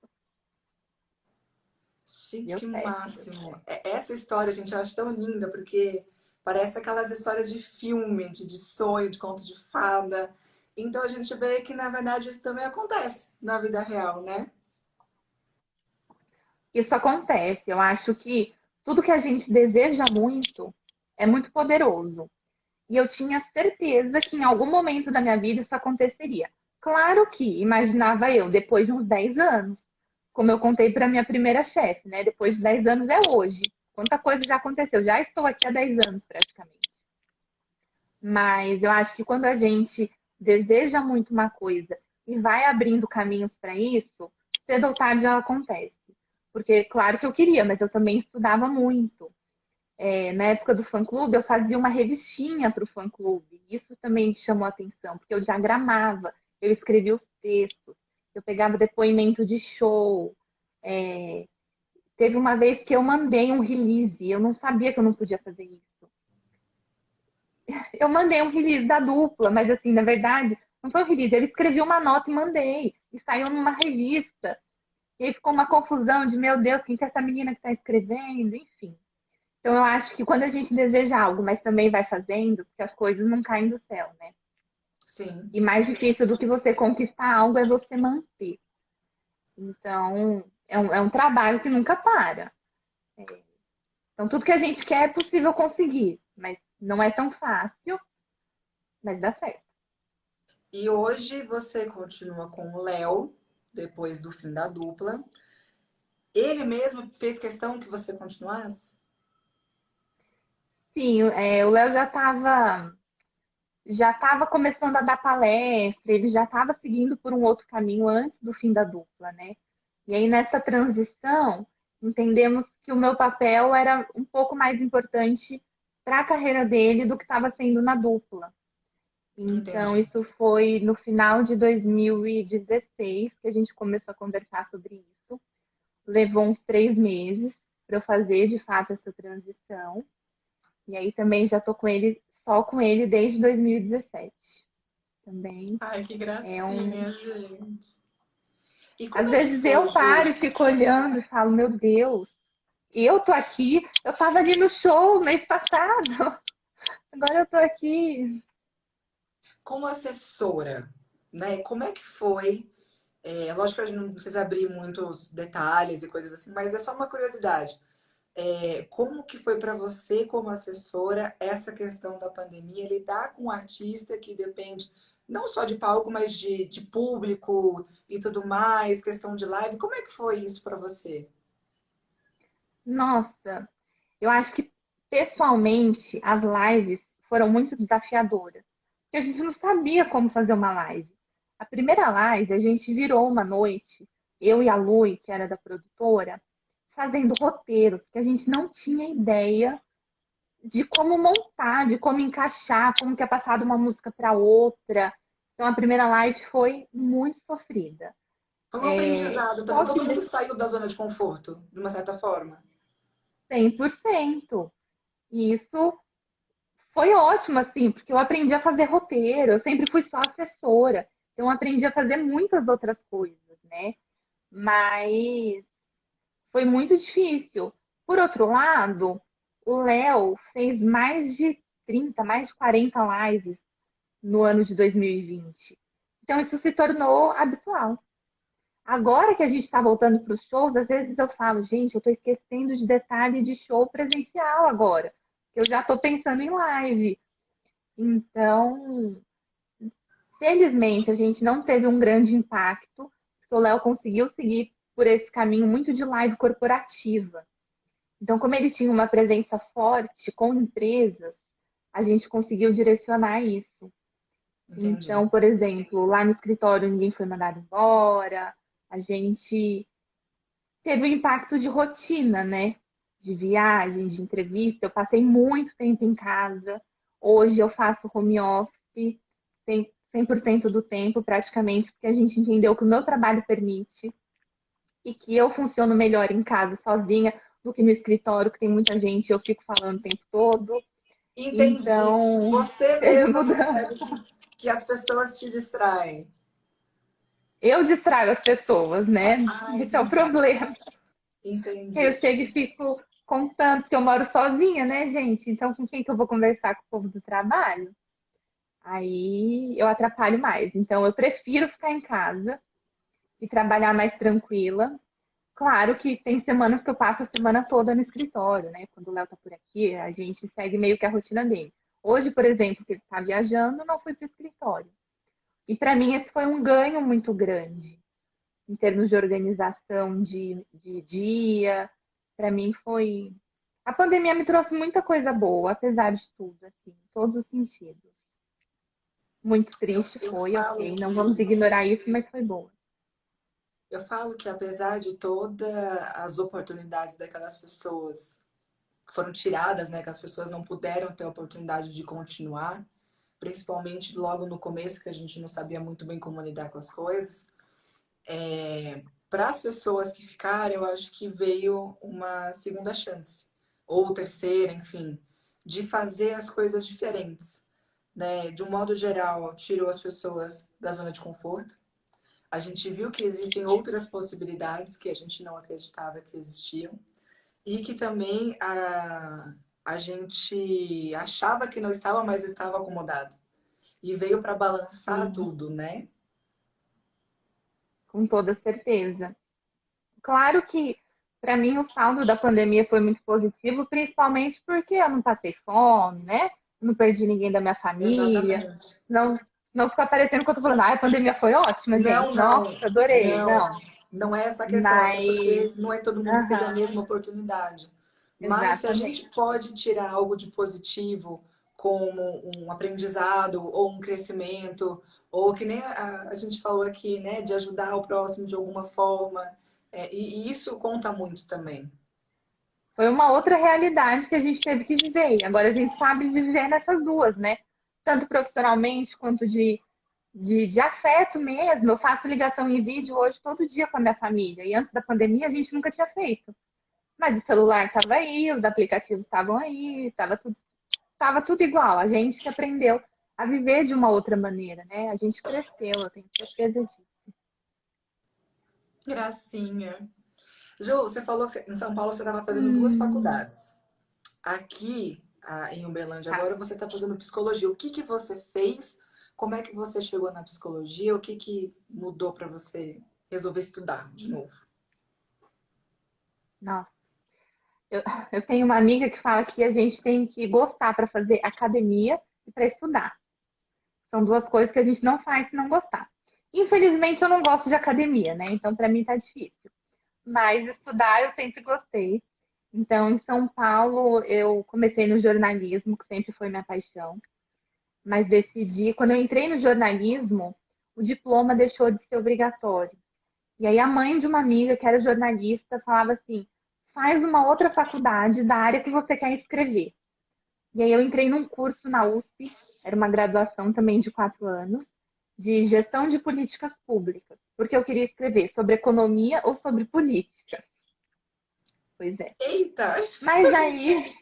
Gente, Deu que certo, deu máximo. certo. Essa história, gente, eu acho tão linda, porque Parece aquelas histórias de filme, de sonho, de conto de fada. Então a gente vê que, na verdade, isso também acontece na vida real, né? Isso acontece. Eu acho que tudo que a gente deseja muito é muito poderoso. E eu tinha certeza que em algum momento da minha vida isso aconteceria. Claro que imaginava eu, depois de uns 10 anos, como eu contei para minha primeira chefe, né? Depois de 10 anos é hoje. Quanta coisa já aconteceu. Já estou aqui há 10 anos praticamente. Mas eu acho que quando a gente deseja muito uma coisa e vai abrindo caminhos para isso, cedo ou tarde ela acontece. Porque, claro que eu queria, mas eu também estudava muito. Na época do fã-clube, eu fazia uma revistinha para o fã-clube. Isso também me chamou a atenção, porque eu diagramava, eu escrevia os textos, eu pegava depoimento de show. É, Teve uma vez que eu mandei um release, eu não sabia que eu não podia fazer isso. Eu mandei um release da dupla, mas assim, na verdade, não foi um release, eu escrevi uma nota e mandei, e saiu numa revista. E aí ficou uma confusão de, meu Deus, quem que é essa menina que está escrevendo? Enfim. Então, eu acho que quando a gente deseja algo, mas também vai fazendo, porque as coisas não caem do céu, né? Sim. E mais difícil do que você conquistar algo é você manter. Então, é um trabalho que nunca para. Então, tudo que a gente quer é possível conseguir, mas não é tão fácil, mas dá certo. E hoje você continua com o Léo, depois do fim da dupla. Ele mesmo fez questão que você continuasse? Sim, o Léo já estava começando a dar palestra, ele já estava seguindo por um outro caminho antes do fim da dupla, né? E aí nessa transição, entendemos que o meu papel era um pouco mais importante para a carreira dele do que estava sendo na dupla. Então, Entendi. isso foi no final de 2016 que a gente começou a conversar sobre isso. Levou uns 3 meses para eu fazer de fato essa transição. E aí também já tô com ele, só com ele desde 2017. Também Ai, que é um. gracinha, gente. E como Às é que vezes foi, eu Ju? paro e fico olhando e falo, meu Deus, eu tô aqui, eu tava ali no show mês passado, agora eu tô aqui. Como assessora, né? Como é que foi? Lógico que a gente não precisa abrir muitos detalhes e coisas assim, mas é só uma curiosidade. Como que foi para você, como assessora, essa questão da pandemia, lidar com um artista que depende não só de palco, mas de público e tudo mais, questão de live. Como é que foi isso para você? Nossa, eu acho que pessoalmente as lives foram muito desafiadoras, porque a gente não sabia como fazer uma live. A primeira live a gente virou uma noite, eu e a Lui, que era da produtora, fazendo roteiro, porque a gente não tinha ideia de como montar, de como encaixar, como que é passado uma música para outra. Então a primeira live foi muito sofrida. Foi um aprendizado também. Só que Todo mundo saiu da zona de conforto, de uma certa forma. 100%. E isso foi ótimo, assim, porque eu aprendi a fazer roteiro, eu sempre fui só assessora. Então, eu aprendi a fazer muitas outras coisas, né? Mas foi muito difícil. Por outro lado, o Léo fez mais de 30, mais de 40 lives no ano de 2020. Então, isso se tornou habitual. Agora que a gente está voltando para os shows, às vezes eu falo, gente, eu estou esquecendo de detalhe de show presencial agora. Eu já estou pensando em live. Então, felizmente, a gente não teve um grande impacto, porque o Léo conseguiu seguir por esse caminho muito de live corporativa. Então, como ele tinha uma presença forte com empresas, a gente conseguiu direcionar isso. Entendi. Então, por exemplo, lá no escritório ninguém foi mandado embora, a gente teve o impacto de rotina, né? De viagem, de entrevista. Eu passei muito tempo em casa. Hoje eu faço home office 100% do tempo, praticamente, porque a gente entendeu que o meu trabalho permite e que eu funciono melhor em casa, sozinha, do que no escritório, que tem muita gente e eu fico falando o tempo todo. Entendi. Então, Você teve mesma mudança. percebe que as pessoas te distraem. Eu distraio as pessoas, né? Ah, Esse é o entendi. problema. Eu Entendi. chego e fico. contanto que eu moro sozinha, né, gente? Então, com quem que eu vou conversar com o povo do trabalho? Aí eu atrapalho mais. Então, eu prefiro ficar em casa e trabalhar mais tranquila. Claro que tem semanas que eu passo a semana toda no escritório, né? Quando o Léo tá por aqui, a gente segue meio que a rotina dele. Hoje, por exemplo, que ele tá viajando, eu não fui para o escritório. E para mim esse foi um ganho muito grande em termos de organização de dia. Para mim foi. A pandemia me trouxe muita coisa boa, apesar de tudo, assim, em todos os sentidos. Muito triste Eu foi, falo ok. Não vamos que ignorar isso, mas foi boa. eu falo que apesar de todas as oportunidades daquelas pessoas que foram tiradas, né, que as pessoas não puderam ter a oportunidade de continuar, principalmente logo no começo, que a gente não sabia muito bem como lidar com as coisas. Para as pessoas que ficaram, eu acho que veio uma segunda chance, ou terceira, enfim, de fazer as coisas diferentes, né? De um modo geral, tirou as pessoas da zona de conforto. A gente viu que existem outras possibilidades que a gente não acreditava que existiam e que também a gente achava que não estava, mas estava acomodado. E veio para balançar Sim, tudo, né? com toda certeza. Claro que para mim o saldo da pandemia foi muito positivo, principalmente porque eu não passei fome, né? Não perdi ninguém da minha família. Exatamente. Não, não fica parecendo que eu tô falando, ah, a pandemia foi ótima, Não, gente. não, Nossa, adorei. não. Não. Não é essa a questão, até Mas, porque não é todo mundo que teve a aham, mesma oportunidade. Mas se a gente exatamente. pode tirar algo de positivo, como um aprendizado ou um crescimento, ou que nem a gente falou aqui, né, de ajudar o próximo de alguma forma, e isso conta muito também. Foi uma outra realidade que a gente teve que viver. E agora a gente sabe viver nessas duas, né? Tanto profissionalmente quanto de afeto mesmo. Eu faço ligação em vídeo hoje todo dia com a minha família. E antes da pandemia a gente nunca tinha feito. Mas o celular estava aí, os aplicativos estavam aí, tava tudo igual. A gente que aprendeu a viver de uma outra maneira, né? A gente cresceu, eu tenho certeza disso. Gracinha. Ju, você falou que em São Paulo você estava fazendo duas Hum, faculdades. Aqui, em Uberlândia, tá. agora você está fazendo psicologia. O que que você fez? Como é que você chegou na psicologia? O que que mudou para você resolver estudar de novo? Nossa. Eu, eu tenho uma amiga que fala que a gente tem que gostar para fazer academia e para estudar. São duas coisas que a gente não faz se não gostar. Infelizmente, eu não gosto de academia, né? Então, para mim, tá difícil. Mas estudar eu sempre gostei. Então, em São Paulo, eu comecei no jornalismo, que sempre foi minha paixão. Mas decidi, quando eu entrei no jornalismo, o diploma deixou de ser obrigatório. E aí a mãe de uma amiga que era jornalista falava assim: faz uma outra faculdade da área que você quer escrever. E aí eu entrei num curso na USP, era uma graduação também de 4 anos, de gestão de políticas públicas, porque eu queria escrever sobre economia ou sobre política. Pois é. Eita! Mas aí,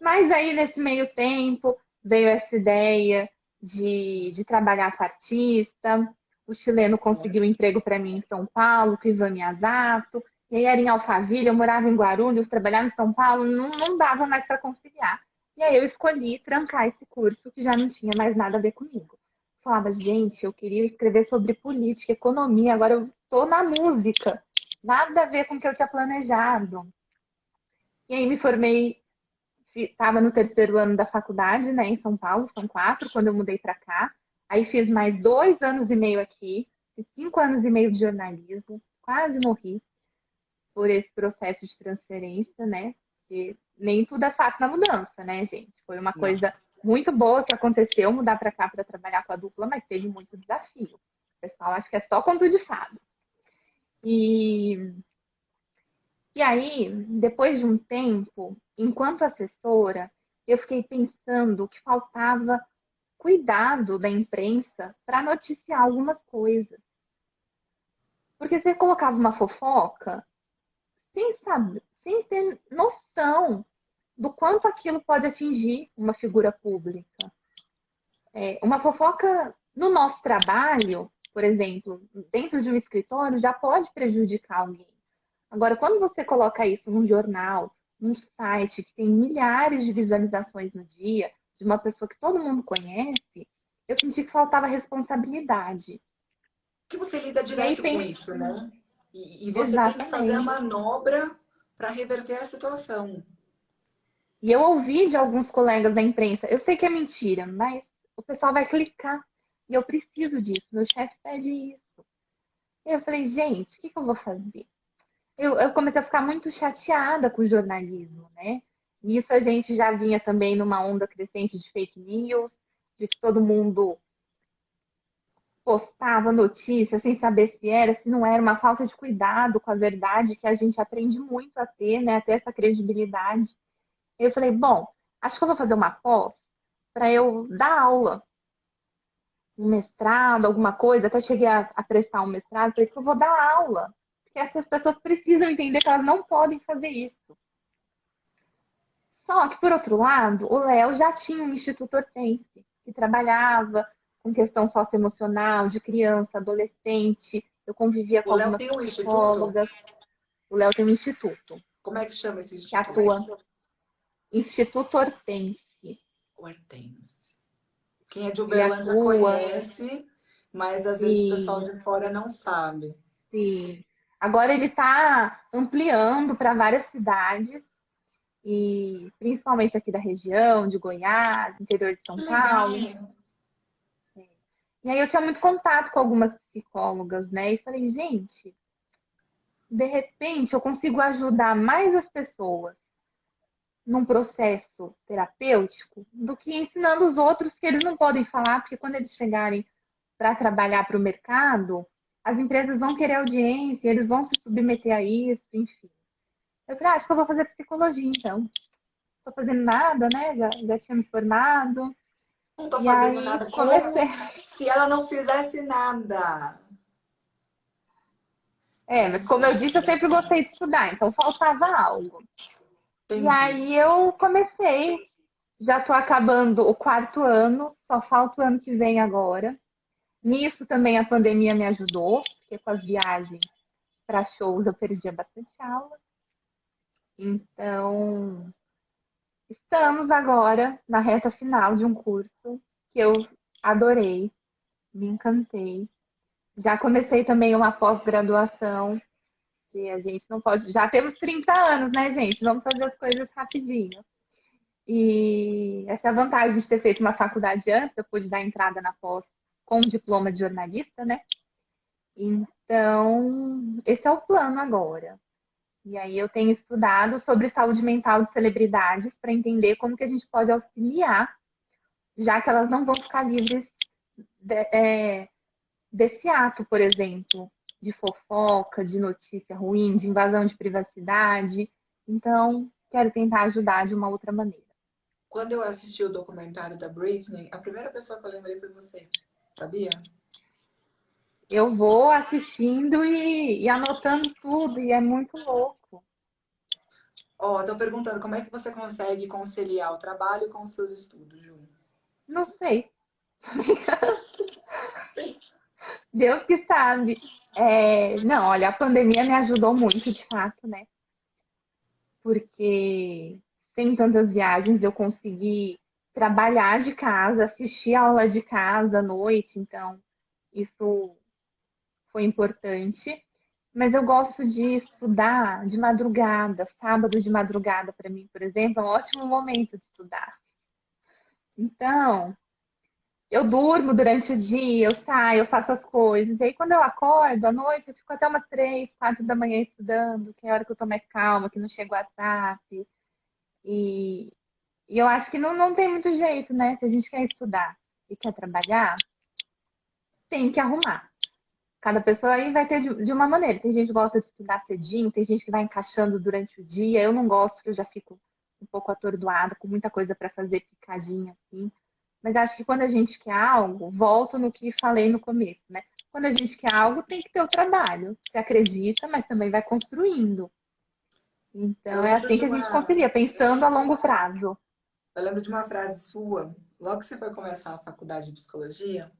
mas aí nesse meio tempo, veio essa ideia de trabalhar com artista. O chileno conseguiu um emprego para mim em São Paulo, com Ivan Miyazato. E aí era em Alphaville, eu morava em Guarulhos, trabalhava em São Paulo, não dava mais para conciliar. E aí eu escolhi trancar esse curso, que já não tinha mais nada a ver comigo. Falava, gente, eu queria escrever sobre política, economia, agora eu estou na música. Nada a ver com o que eu tinha planejado. E aí me formei, estava no terceiro ano da faculdade, né, em São Paulo, são 4, quando eu mudei para cá. Aí fiz mais 2 anos e meio aqui, fiz 5 anos e meio de jornalismo, quase morri por esse processo de transferência, né? Porque nem tudo é fácil na mudança, né, gente? Foi uma Não. coisa muito boa que aconteceu mudar para cá para trabalhar com a dupla, mas teve muito desafio. O pessoal acha que é só conto de fada. E E aí, depois de um tempo, enquanto assessora, eu fiquei pensando que faltava cuidado da imprensa para noticiar algumas coisas. Porque você colocava uma fofoca sem saber, sem ter noção do quanto aquilo pode atingir uma figura pública. Uma fofoca no nosso trabalho, por exemplo, dentro de um escritório, já pode prejudicar alguém. Agora, quando você coloca isso num jornal, num site que tem milhares de visualizações no dia, de uma pessoa que todo mundo conhece, eu senti que faltava responsabilidade. Que você lida E aí direto com tem isso, né? E você tem que fazer a exatamente. manobra para reverter a situação. E eu ouvi de alguns colegas da imprensa, eu sei que é mentira, mas o pessoal vai clicar. E eu preciso disso, meu chefe pede isso. E eu falei, gente, o que eu vou fazer? Eu comecei a ficar muito chateada com o jornalismo, né? Nisso a gente já vinha também numa onda crescente de fake news, de que todo mundo postava notícia sem saber se era, se não era, uma falta de cuidado com a verdade que a gente aprende muito a ter, né? A ter essa credibilidade. Eu falei, bom, acho que eu vou fazer uma pós para eu dar aula, um mestrado, alguma coisa. Até cheguei a prestar um mestrado, falei que eu vou dar aula. Porque essas pessoas precisam entender que elas não podem fazer isso. Só que, por outro lado, o Léo já tinha um Instituto Hortense, que trabalhava com questão socioemocional de criança, adolescente. Eu convivia O com Léo algumas tem um instituto? psicólogas. O Léo tem um instituto Como é que chama esse que instituto? atua, Instituto Hortense. Hortense. Quem é de Ele Uberlândia atua conhece, mas às vezes o pessoal e, de fora não sabe. e agora ele está ampliando para várias cidades e principalmente aqui da região, de Goiás, interior de São Que legal! Paulo. E aí eu tinha muito contato com algumas psicólogas, né? E falei, gente, de repente eu consigo ajudar mais as pessoas num processo terapêutico do que ensinando os outros que eles não podem falar, porque quando eles chegarem para trabalhar para o mercado, as empresas vão querer audiência, eles vão se submeter a isso, enfim. Eu falei, acho que eu vou fazer psicologia então. Não estou fazendo nada, né? Já tinha me formado. Não tô E fazendo aí nada. comecei. Como se ela não fizesse nada? É, Como mas se como ela eu não disse, eu fizesse sempre nada. gostei de estudar, então faltava algo. E Entendi. aí eu comecei, já estou acabando o quarto ano, só falta o ano que vem agora. Nisso também a pandemia me ajudou, porque com as viagens para shows eu perdia bastante aula. Então, estamos agora na reta final de um curso que eu adorei, me encantei. Já comecei também uma pós-graduação, que a gente não pode. Já temos 30 anos, né, gente? Vamos fazer as coisas rapidinho. E essa é a vantagem de ter feito uma faculdade antes, eu pude dar entrada na pós com diploma de jornalista, né? Então, esse é o plano agora. E aí eu tenho estudado sobre saúde mental de celebridades para entender como que a gente pode auxiliar, já que elas não vão ficar livres desse ato, por exemplo, de fofoca, de notícia ruim, de invasão de privacidade. Então, quero tentar ajudar de uma outra maneira. Quando eu assisti o documentário da Britney, a primeira pessoa que eu lembrei foi você. Sabia? Eu vou assistindo e anotando tudo, e é muito louco. Ó, tô perguntando como é que você consegue conciliar o trabalho com os seus estudos, Ju? Não sei, Eu sei. Deus que sabe. Não, olha, a pandemia me ajudou muito, de fato, né? Porque sem tantas viagens eu consegui trabalhar de casa, assistir aula de casa à noite, então isso foi importante. Mas eu gosto de estudar de madrugada, sábado de madrugada para mim, por exemplo, é um ótimo momento de estudar. Então, eu durmo durante o dia, eu saio, eu faço as coisas. E aí, quando eu acordo à noite, eu fico até umas 3, 4 da manhã estudando, que é a hora que eu tô mais calma, que não chega o WhatsApp. E, e eu acho que não tem muito jeito, né? Se a gente quer estudar e quer trabalhar, tem que arrumar. Cada pessoa aí vai ter de uma maneira. Tem gente que gosta de estudar cedinho, tem gente que vai encaixando durante o dia. Eu não gosto, que eu já fico um pouco atordoada, com muita coisa para fazer picadinha assim. Mas acho que quando a gente quer algo, volto no que falei no começo, né? Quando a gente quer algo, tem que ter o trabalho. Você acredita, mas também vai construindo. Eu Então é lembro assim de que a gente uma, concilia, pensando a longo prazo. eu lembro de uma frase sua, logo que você foi começar a faculdade de psicologia,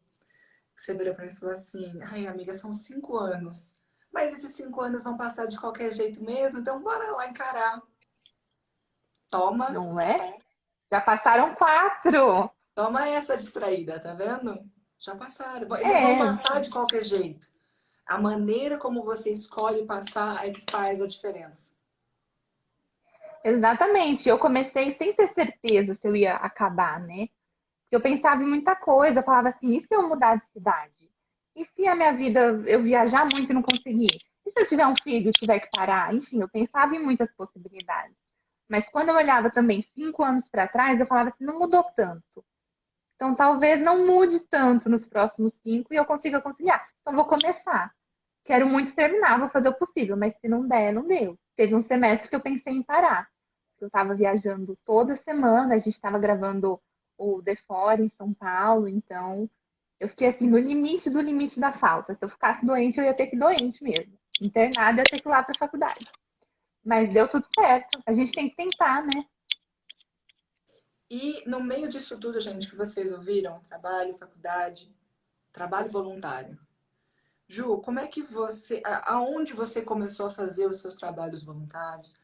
que você virou pra mim e falou assim: ai, amiga, são 5 anos. Mas esses 5 anos vão passar de qualquer jeito mesmo, então bora lá encarar. Toma, não é? Já passaram 4. toma essa distraída, tá vendo? Já passaram. Eles vão É, passar de qualquer jeito. A maneira como você escolhe passar é que faz a diferença. exatamente. Eu comecei sem ter certeza se eu ia acabar, né? Porque eu pensava em muita coisa, eu falava assim, e se eu mudar de cidade? E se a minha vida eu viajar muito e não conseguir? E se eu tiver um filho e tiver que parar? Enfim, eu pensava em muitas possibilidades. Mas quando eu olhava também 5 anos para trás, eu falava assim, não mudou tanto. Então talvez não mude tanto nos próximos 5 e eu consiga conciliar. Então vou começar. Quero muito terminar, vou fazer o possível, mas se não der, não deu. Teve um semestre que eu pensei em parar. Eu estava viajando toda semana, a gente estava gravando o The Fora em São Paulo, então eu fiquei assim no limite do limite da falta. Se eu ficasse doente, eu ia ter que ir doente mesmo. Internada, eu ia ter que ir lá para a faculdade. Mas deu tudo certo. A gente tem que tentar, né? E no meio disso tudo, gente, que vocês ouviram, trabalho, faculdade, trabalho voluntário. Ju, como é que você, aonde você começou a fazer os seus trabalhos voluntários?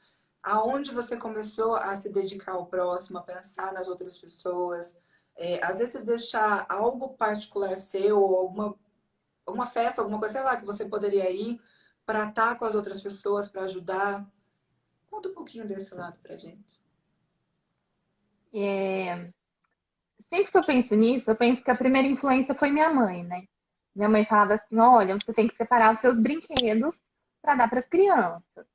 Aonde você começou a se dedicar ao próximo, a pensar nas outras pessoas? Às vezes deixar algo particular seu, ou alguma festa, alguma coisa, sei lá, que você poderia ir para estar com as outras pessoas, para ajudar. Conta um pouquinho desse lado pra gente. É, sempre que eu penso nisso, eu penso que a primeira influência foi minha mãe, né? Minha mãe falava assim: olha, você tem que separar os seus brinquedos para dar para as crianças.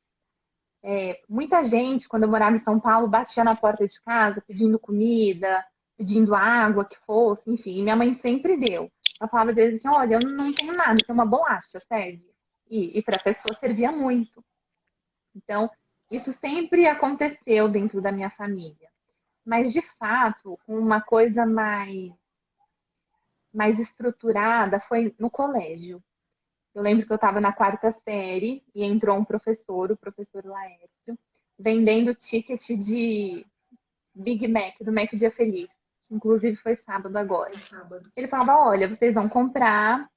Muita gente, quando eu morava em São Paulo, batia na porta de casa pedindo comida, pedindo água que fosse, enfim. E minha mãe sempre deu. Ela falava às vezes assim: olha, eu não tenho nada, tem uma bolacha, serve. E para a pessoa servia muito. Então, isso sempre aconteceu dentro da minha família. Mas, de fato, uma coisa mais estruturada foi no colégio. Eu lembro que eu estava na quarta série e entrou um professor, o professor Laércio, vendendo ticket de Big Mac, do Mac Dia Feliz. Inclusive foi sábado agora. É sábado. Ele falava: olha, vocês vão comprar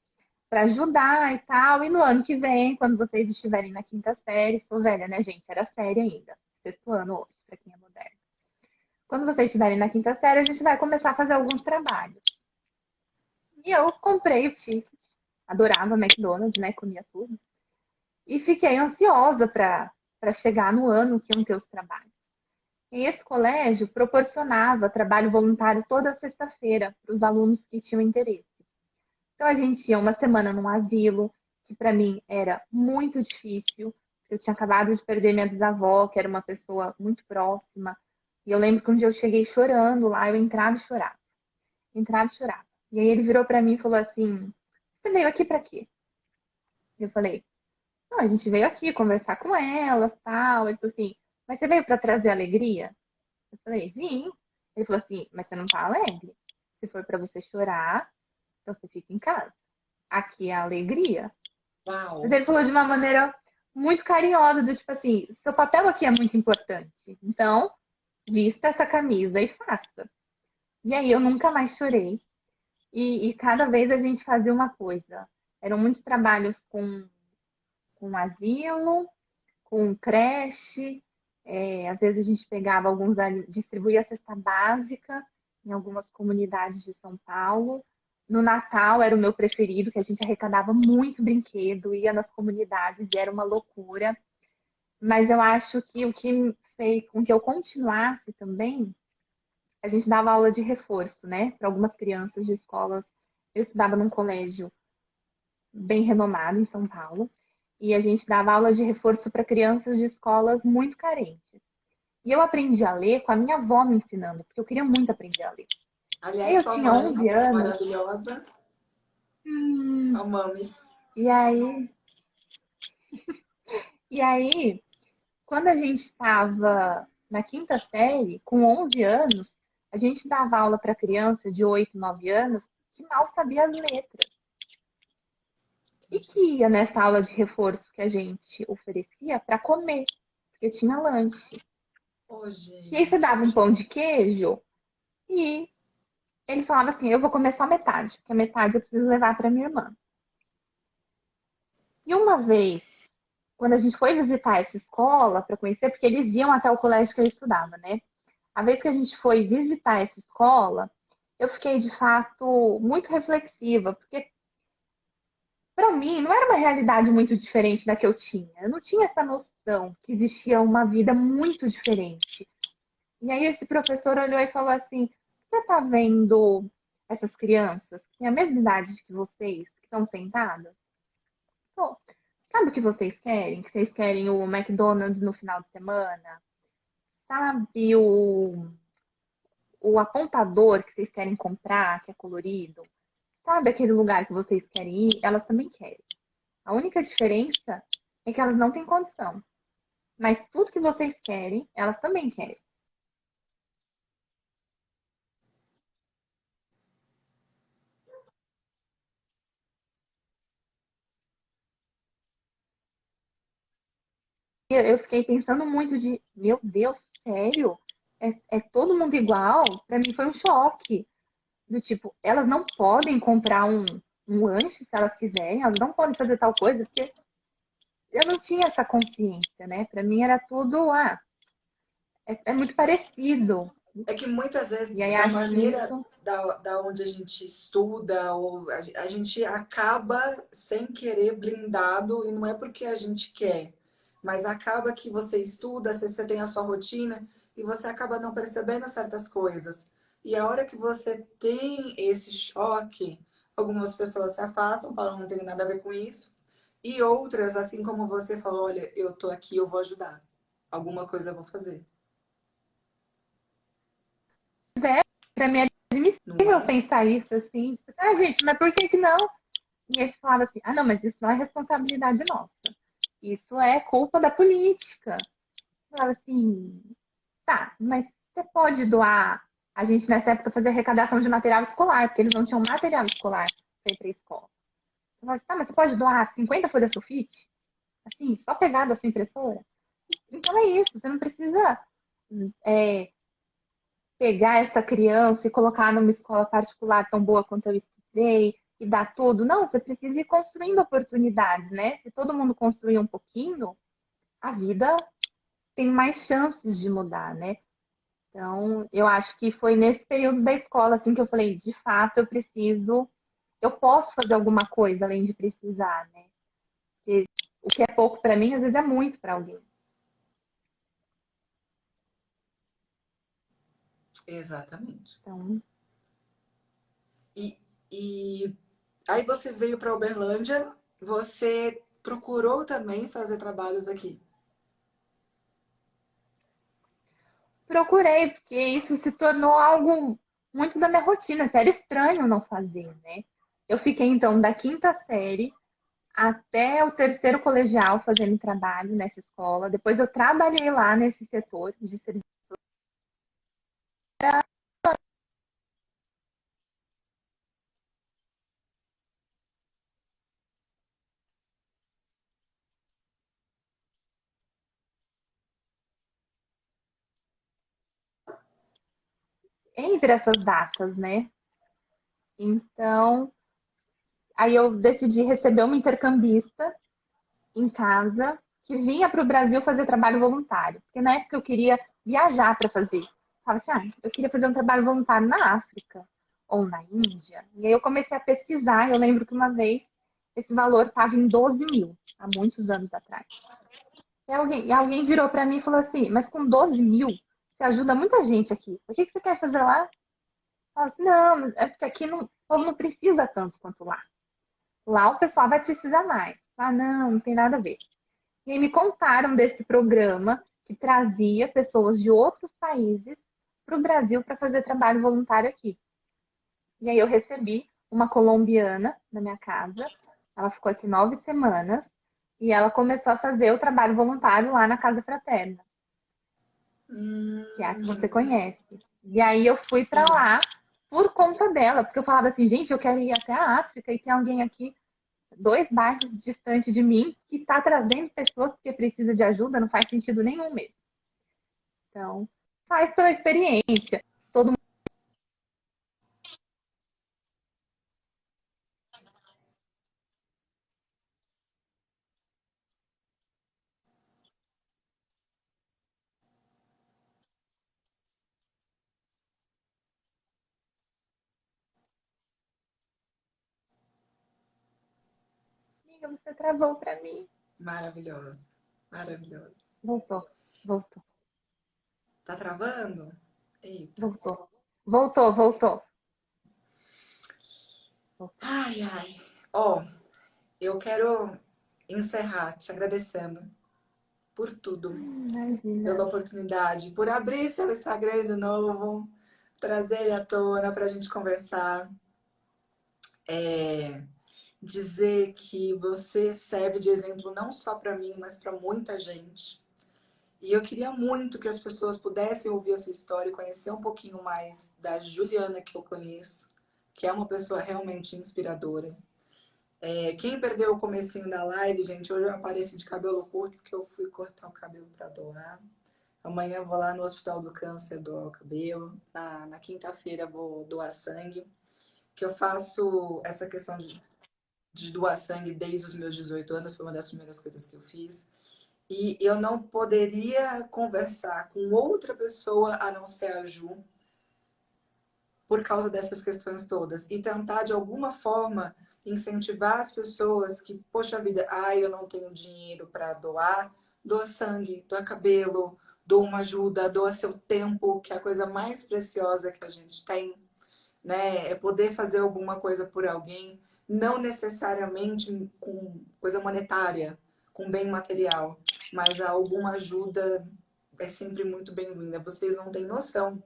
para ajudar e tal, e no ano que vem, quando vocês estiverem na quinta série, sou velha, né, gente? Era série ainda. Sexto ano hoje, para quem é moderno. Quando vocês estiverem na quinta série, a gente vai começar a fazer alguns trabalhos. E eu comprei o ticket, adorava McDonald's, né? Comia tudo. E fiquei ansiosa para chegar no ano que iam ter os trabalhos. E esse colégio proporcionava trabalho voluntário toda sexta-feira para os alunos que tinham interesse. Então a gente ia uma semana num asilo, que para mim era muito difícil. Eu tinha acabado de perder minha bisavó, que era uma pessoa muito próxima. E eu lembro que um dia eu cheguei chorando lá, eu entrava e chorava. Entrava e chorava. E aí ele virou para mim e falou assim: você veio aqui para quê? Eu falei: não, a gente veio aqui conversar com elas, tal. Ele falou assim: mas você veio para trazer alegria? Eu falei: vim. Ele falou assim: mas você não tá alegre? Se for para você chorar, então você fica em casa. Aqui é a alegria. Mas Uau! ele falou de uma maneira muito carinhosa, do tipo assim: seu papel aqui é muito importante. Então, vista essa camisa e faça. E aí eu nunca mais chorei. E cada vez a gente fazia uma coisa. Eram muitos trabalhos com asilo, com creche. Às vezes a gente pegava alguns, distribuía a cesta básica em algumas comunidades de São Paulo. No Natal era o meu preferido, que a gente arrecadava muito brinquedo, ia nas comunidades e era uma loucura. Mas eu acho que o que fez com que eu continuasse também, a gente dava aula de reforço, né, para algumas crianças de escolas. Eu estudava num colégio bem renomado em São Paulo, e a gente dava aulas de reforço para crianças de escolas muito carentes. E eu aprendi a ler com a minha avó me ensinando, porque eu queria muito aprender a ler. E aí Aliás, eu sua tinha mãe, 11 anos, maravilhosa, amamos. e aí, quando a gente estava na quinta série, com 11 anos, a gente dava aula para criança de 8, 9 anos que mal sabia as letras. E que ia nessa aula de reforço que a gente oferecia para comer, porque tinha lanche. Ô, E aí você gente. dava um pão de queijo e ele falava assim: eu vou comer só metade, porque a metade eu preciso levar para minha irmã. E uma vez quando a gente foi visitar essa escola para conhecer, porque eles iam até o colégio que eu estudava, né? A vez que a gente foi visitar essa escola, eu fiquei de fato muito reflexiva, porque para mim não era uma realidade muito diferente da que eu tinha. Eu não tinha essa noção que existia uma vida muito diferente. E aí esse professor olhou e falou assim: você está vendo essas crianças que têm a mesma idade que vocês, que estão sentadas? Pô, sabe o que vocês querem? Que vocês querem o McDonald's no final de semana? Sabe o apontador que vocês querem comprar, que é colorido? Sabe aquele lugar que vocês querem ir? Elas também querem. A única diferença é que elas não têm condição. Mas tudo que vocês querem, elas também querem. Eu fiquei pensando muito de, meu Deus, sério? É todo mundo igual? Para mim foi um choque. Do tipo, elas não podem comprar um lanche se elas quiserem, elas não podem fazer tal coisa, porque eu não tinha essa consciência, né? Para mim era tudo, é muito parecido. É que muitas vezes, E aí da acho que maneira isso da onde a gente estuda, ou a gente acaba sem querer blindado, e não é porque a gente quer, mas acaba que você estuda, você tem a sua rotina, e você acaba não percebendo certas coisas. E a hora que você tem esse choque, algumas pessoas se afastam, falam, não tem nada a ver com isso, e outras, assim como você falou, olha, eu tô aqui, eu vou ajudar. Alguma coisa eu vou fazer, para mim é não admissível é? pensar isso assim. Tipo, gente, mas por que que não? E eles falavam assim, não, mas isso não é responsabilidade nossa. Isso é culpa da política. Eu falava assim, tá, mas você pode doar. A gente nessa época fazia arrecadação de material escolar, porque eles não tinham material escolar para ir para a escola. Eu falava assim, tá, mas você pode doar 50 folhas sulfite? Assim, só pegar da sua impressora? Então é isso, você não precisa é, pegar essa criança e colocar numa escola particular tão boa quanto eu estudei e dar tudo. Não, você precisa ir construindo oportunidades, né? Se todo mundo construir um pouquinho, a vida tem mais chances de mudar, né? Então, eu acho que foi nesse período da escola assim que eu falei, de fato, eu posso fazer alguma coisa além de precisar, né? Porque o que é pouco para mim, às vezes é muito para alguém. Exatamente. Então, E, e aí você veio para Uberlândia, você procurou também fazer trabalhos aqui. procurei, porque isso se tornou algo muito da minha rotina, que era estranho não fazer, né? Eu fiquei, então, da quinta série até o terceiro colegial fazendo trabalho nessa escola. Depois eu trabalhei lá nesse setor de serviço. Entre essas datas, né? Então, aí eu decidi receber uma intercambista em casa que vinha para o Brasil fazer trabalho voluntário. Porque na época eu queria viajar para fazer. Eu falava assim, eu queria fazer um trabalho voluntário na África ou na Índia. E aí eu comecei a pesquisar. Eu lembro que uma vez esse valor estava em 12 mil, há muitos anos atrás. E alguém virou para mim e falou assim, mas com 12 mil, você ajuda muita gente aqui. O que você quer fazer lá? Eu falei assim, não, é porque aqui não, o povo não precisa tanto quanto lá. Lá o pessoal vai precisar mais. Ah, não, não tem nada a ver. E aí me contaram desse programa que trazia pessoas de outros países para o Brasil para fazer trabalho voluntário aqui. E aí eu recebi uma colombiana na minha casa. Ela ficou aqui 9 semanas e ela começou a fazer o trabalho voluntário lá na Casa Fraterna, que é a que você Hum, conhece. E aí eu fui para sim, lá por conta dela, porque eu falava assim, gente, eu quero ir até a África e tem alguém aqui 2 bairros distantes de mim que está trazendo pessoas porque precisa de ajuda, não faz sentido nenhum mesmo. Então, faz pela experiência. Todo mundo amiga, você travou pra mim. Maravilhosa. Maravilhosa. Voltou, voltou, Tá travando? Eita. voltou. Voltou, voltou. Voltou. Ai, ai. Ó, eu quero encerrar te agradecendo por tudo, pela Imagina. oportunidade, por abrir seu Instagram de novo, trazer ele à tona para a gente conversar. Dizer que você serve de exemplo não só para mim, mas para muita gente. E eu queria muito que as pessoas pudessem ouvir a sua história e conhecer um pouquinho mais da Juliana que eu conheço, que é uma pessoa realmente inspiradora. Quem perdeu o comecinho da live, gente, hoje eu apareci de cabelo curto porque eu fui cortar o cabelo para doar. Amanhã eu vou lá no Hospital do Câncer doar o cabelo. Na quinta-feira vou doar sangue, que eu faço essa questão de doar sangue desde os meus 18 anos, foi uma das primeiras coisas que eu fiz. E eu não poderia conversar com outra pessoa a não ser a Ju, por causa dessas questões todas. E tentar, de alguma forma, incentivar as pessoas que, poxa vida, eu não tenho dinheiro para doar, doa sangue, doa cabelo, doa uma ajuda, doa seu tempo, que é a coisa mais preciosa que a gente tem, né? É poder fazer alguma coisa por alguém, não necessariamente com coisa monetária, com bem material, mas alguma ajuda é sempre muito bem-vinda. Vocês não têm noção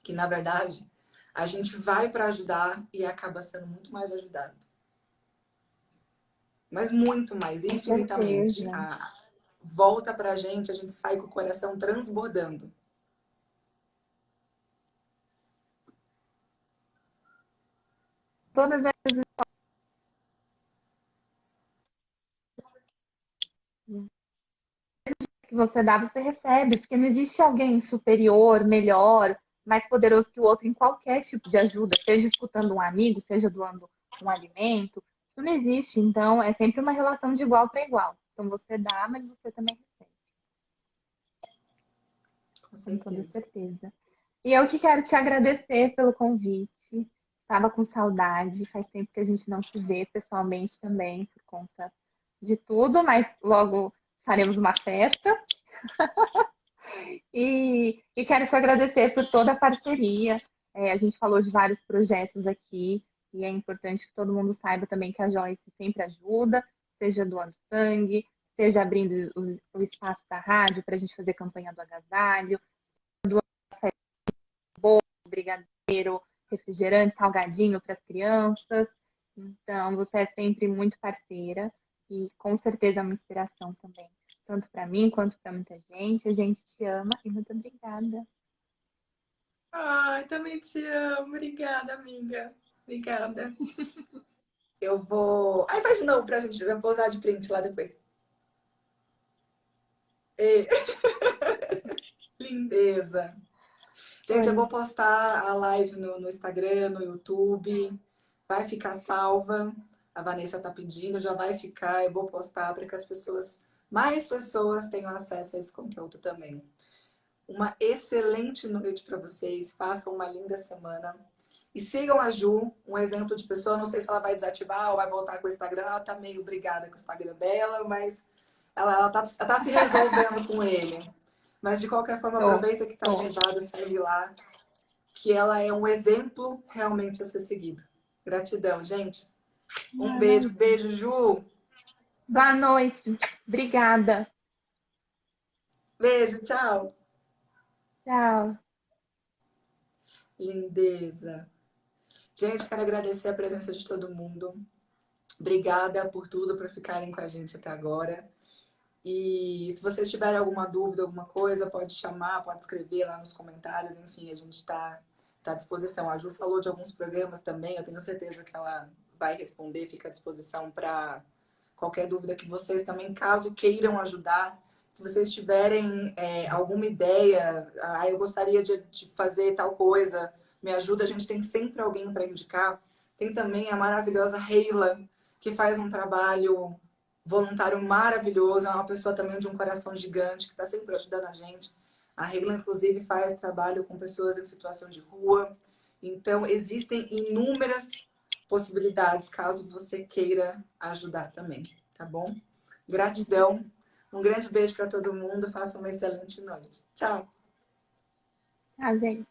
que, na verdade, a gente vai para ajudar e acaba sendo muito mais ajudado. Mas muito mais, Com infinitamente. certeza. Volta para a gente sai com o coração transbordando. Todas as que você dá, você recebe, porque não existe alguém superior, melhor, mais poderoso que o outro em qualquer tipo de ajuda, seja escutando um amigo, seja doando um alimento, isso não existe. Então, é sempre uma relação de igual para igual. Então, você dá, mas você também recebe, Com com toda certeza. certeza. E eu que quero te agradecer pelo convite. Estava com saudade, faz tempo que a gente não se vê pessoalmente também, por conta de tudo, mas logo faremos uma festa. E quero te agradecer por toda a parceria. A gente falou de vários projetos aqui e é importante que todo mundo saiba também que a Joyce sempre ajuda, seja doando sangue, seja abrindo o espaço da rádio para a gente fazer campanha do agasalho, brigadeiro, refrigerante, salgadinho para as crianças. Então, você é sempre muito parceira e com certeza é uma inspiração também, tanto para mim quanto para muita gente. A gente te ama e muito obrigada. Ai, também te amo. Obrigada, amiga. Obrigada. Eu vou. Aí faz de novo pra gente. Eu vou usar de print lá depois. E... Lindeza. Gente, eu Olha, vou postar a live no Instagram, no YouTube. Vai ficar salva. A Vanessa tá pedindo, já vai ficar. Eu vou postar para que as pessoas, mais pessoas, tenham acesso a esse conteúdo também. Uma excelente noite para vocês. Façam uma linda semana. E sigam a Ju, um exemplo de pessoa. Não sei se ela vai desativar ou vai voltar com o Instagram. Ela tá meio brigada com o Instagram dela, mas ela tá se resolvendo com ele. Mas de qualquer forma, tô, aproveita que está tô. ativado, segue lá, que ela é um exemplo realmente a ser seguido. Gratidão, gente. Um Ah, beijo, imagina. beijo, Ju. Boa noite. Obrigada. Beijo, tchau. Tchau. Lindeza. Gente, quero agradecer a presença de todo mundo. Obrigada por tudo, por ficarem com a gente até agora. E se vocês tiverem alguma dúvida, alguma coisa, pode chamar, pode escrever lá nos comentários. Enfim, a gente está à disposição. A Ju falou de alguns programas também, eu tenho certeza que ela vai responder, fica à disposição para qualquer dúvida que vocês também, caso queiram ajudar. Se vocês tiverem alguma ideia, eu gostaria de fazer tal coisa, me ajuda, a gente tem sempre alguém para indicar. Tem também a maravilhosa Reila, que faz um trabalho voluntário maravilhoso, é uma pessoa também de um coração gigante, que está sempre ajudando a gente. A Reila, inclusive, faz trabalho com pessoas em situação de rua. Então, existem inúmeras possibilidades, caso você queira ajudar também. tá bom? Gratidão. Um grande beijo para todo mundo. Faça uma excelente noite. Tchau. Ah, gente.